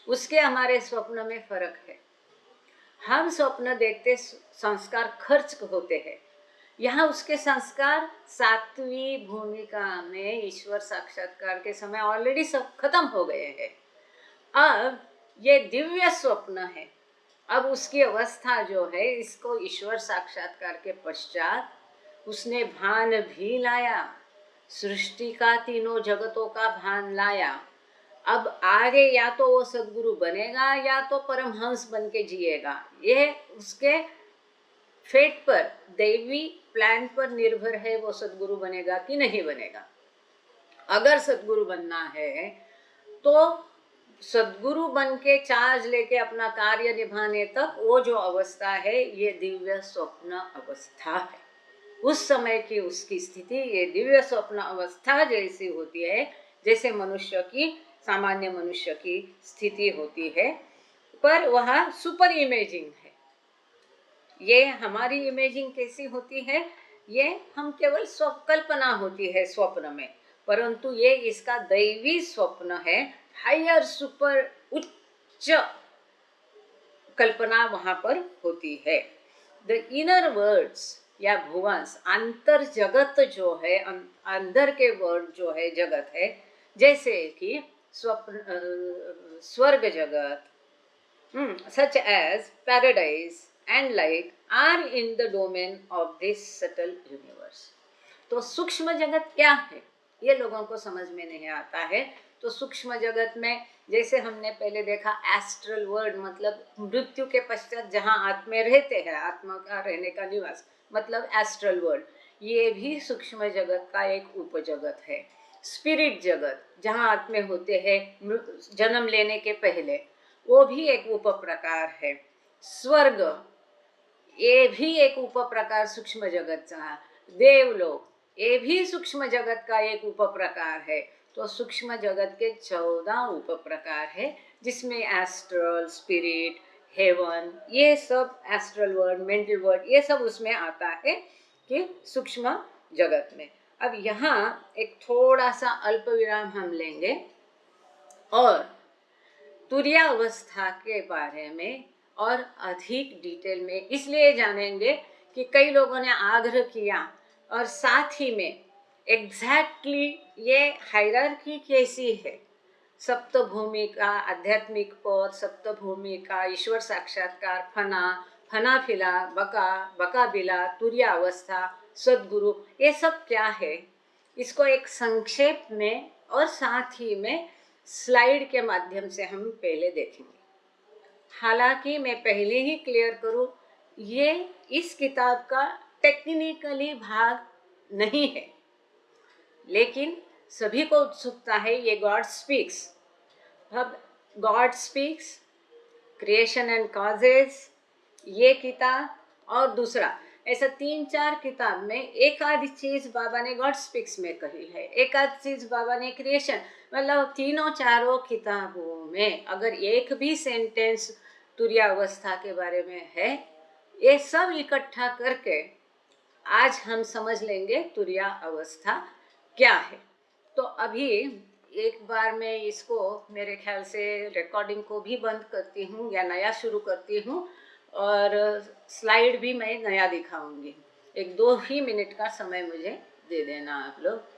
उसके हमारे स्वप्न में फर्क है। हम स्वप्न देखते संस्कार खर्च होते हैं, यहाँ उसके संस्कार 7वीं भूमिका में ईश्वर साक्षात्कार के समय ऑलरेडी सब खत्म हो गए हैं। अब ये दिव्य स्वप्न है। अब उसकी अवस्था जो है, इसको ईश्वर साक्षात्कार के पश्चात उसने भान भी लाया, सृष्टि का तीनों जगतों का भान लाया। अब आगे या तो वो सद्गुरु बनेगा या तो परमहंस बन के जिएगा। ये उसके फेट पर, दैवी प्लान पर निर्भर है, वो सद्गुरु बनेगा कि नहीं बनेगा। अगर सद्गुरु बनना है तो सद्गुरु बन के चार्ज लेके अपना कार्य निभाने तक वो जो अवस्था है, ये दिव्य स्वप्न अवस्था है। उस समय की उसकी स्थिति ये दिव्य स्वप्न अवस्था जैसी होती है, जैसे मनुष्य की, सामान्य मनुष्य की स्थिति होती है, पर वह सुपर इमेजिंग है। ये हमारी इमेजिंग कैसी होती है? ये हम केवल स्वकल्पना होती है स्वप्न में, परंतु ये इसका दैवी स्वप्न है। हायर सुपर उच्च कल्पना वहां पर होती है। द इनर वर्ड्स या भुवंस, अंतर जगत जो है, अंदर के वर्ड जो है, जगत है, जैसे कि स्वप्न, स्वर्ग जगत, such as paradise and light are in the domain of this subtle universe. तो सूक्ष्म जगत क्या है, ये लोगों को समझ में नहीं आता है। तो सूक्ष्म जगत में जैसे हमने पहले देखा एस्ट्रल वर्ल्ड मतलब मृत्यु के पश्चात जहाँ आत्मे रहते हैं, आत्मा का रहने का निवास मतलब एस्ट्रल वर्ल्ड। ये भी सूक्ष्म जगत का एक उपजगत है। स्पिरिट जगत जहाँ आत्मे होते हैं जन्म लेने के पहले, वो भी एक उप प्रकार है। स्वर्ग ये भी एक उप प्रकार सूक्ष्म जगत का। देवलोक ये भी सूक्ष्म जगत का एक उप प्रकार है। तो सूक्ष्म जगत के 14 उप प्रकार है, जिसमें एस्ट्रल, स्पिरिट, हेवन, ये सब एस्ट्रल वर्ल्ड, मेंटल वर्ल्ड, ये सब उसमें आता है कि सूक्ष्म जगत में। अब यहाँ एक थोड़ा सा अल्प विराम हम लेंगे और तुर्यावस्था के बारे में और अधिक डिटेल में इसलिए जानेंगे कि कई लोगों ने आग्रह किया और साथ ही में एग्जैक्टली ये हायरार्की कैसी है, सप्तभूमि का आध्यात्मिक पद, सप्तभूमि का ईश्वर साक्षात्कार, फना, फना फिला, बका, बका बिला, तुर्यावस्था, सद्गुरु, ये सब क्या है, इसको एक संक्षेप में और साथ ही में स्लाइड के माध्यम से हम पहले देखेंगे। हालांकि मैं पहले ही क्लियर करूं, ये इस किताब का टेक्निकली भाग नहीं है, लेकिन सभी को उत्सुकता है ये गॉड स्पीक्स। अब God speaks, creation and causes, ये किताब और दूसरा, ऐसा 3-4 किताब में एक आधी चीज़ बाबा ने गॉड स्पीक्स में कही है, एक आधी चीज़ बाबा ने क्रिएशन, मतलब तीनों चारों किताबों में अगर एक भी सेंटेंस तुर्यावस्था के बारे में है, ये सब इकट्ठा करके आज हम समझ लेंगे तुर्या अवस्था क्या है। तो अभी एक बार मैं इसको मेरे ख्याल से रिकॉर्डिंग को भी बंद करती हूँ या नया शुरू करती हूँ और स्लाइड भी मैं नया दिखाऊंगी। 1-2 ही मिनट का समय मुझे दे देना आप लोग।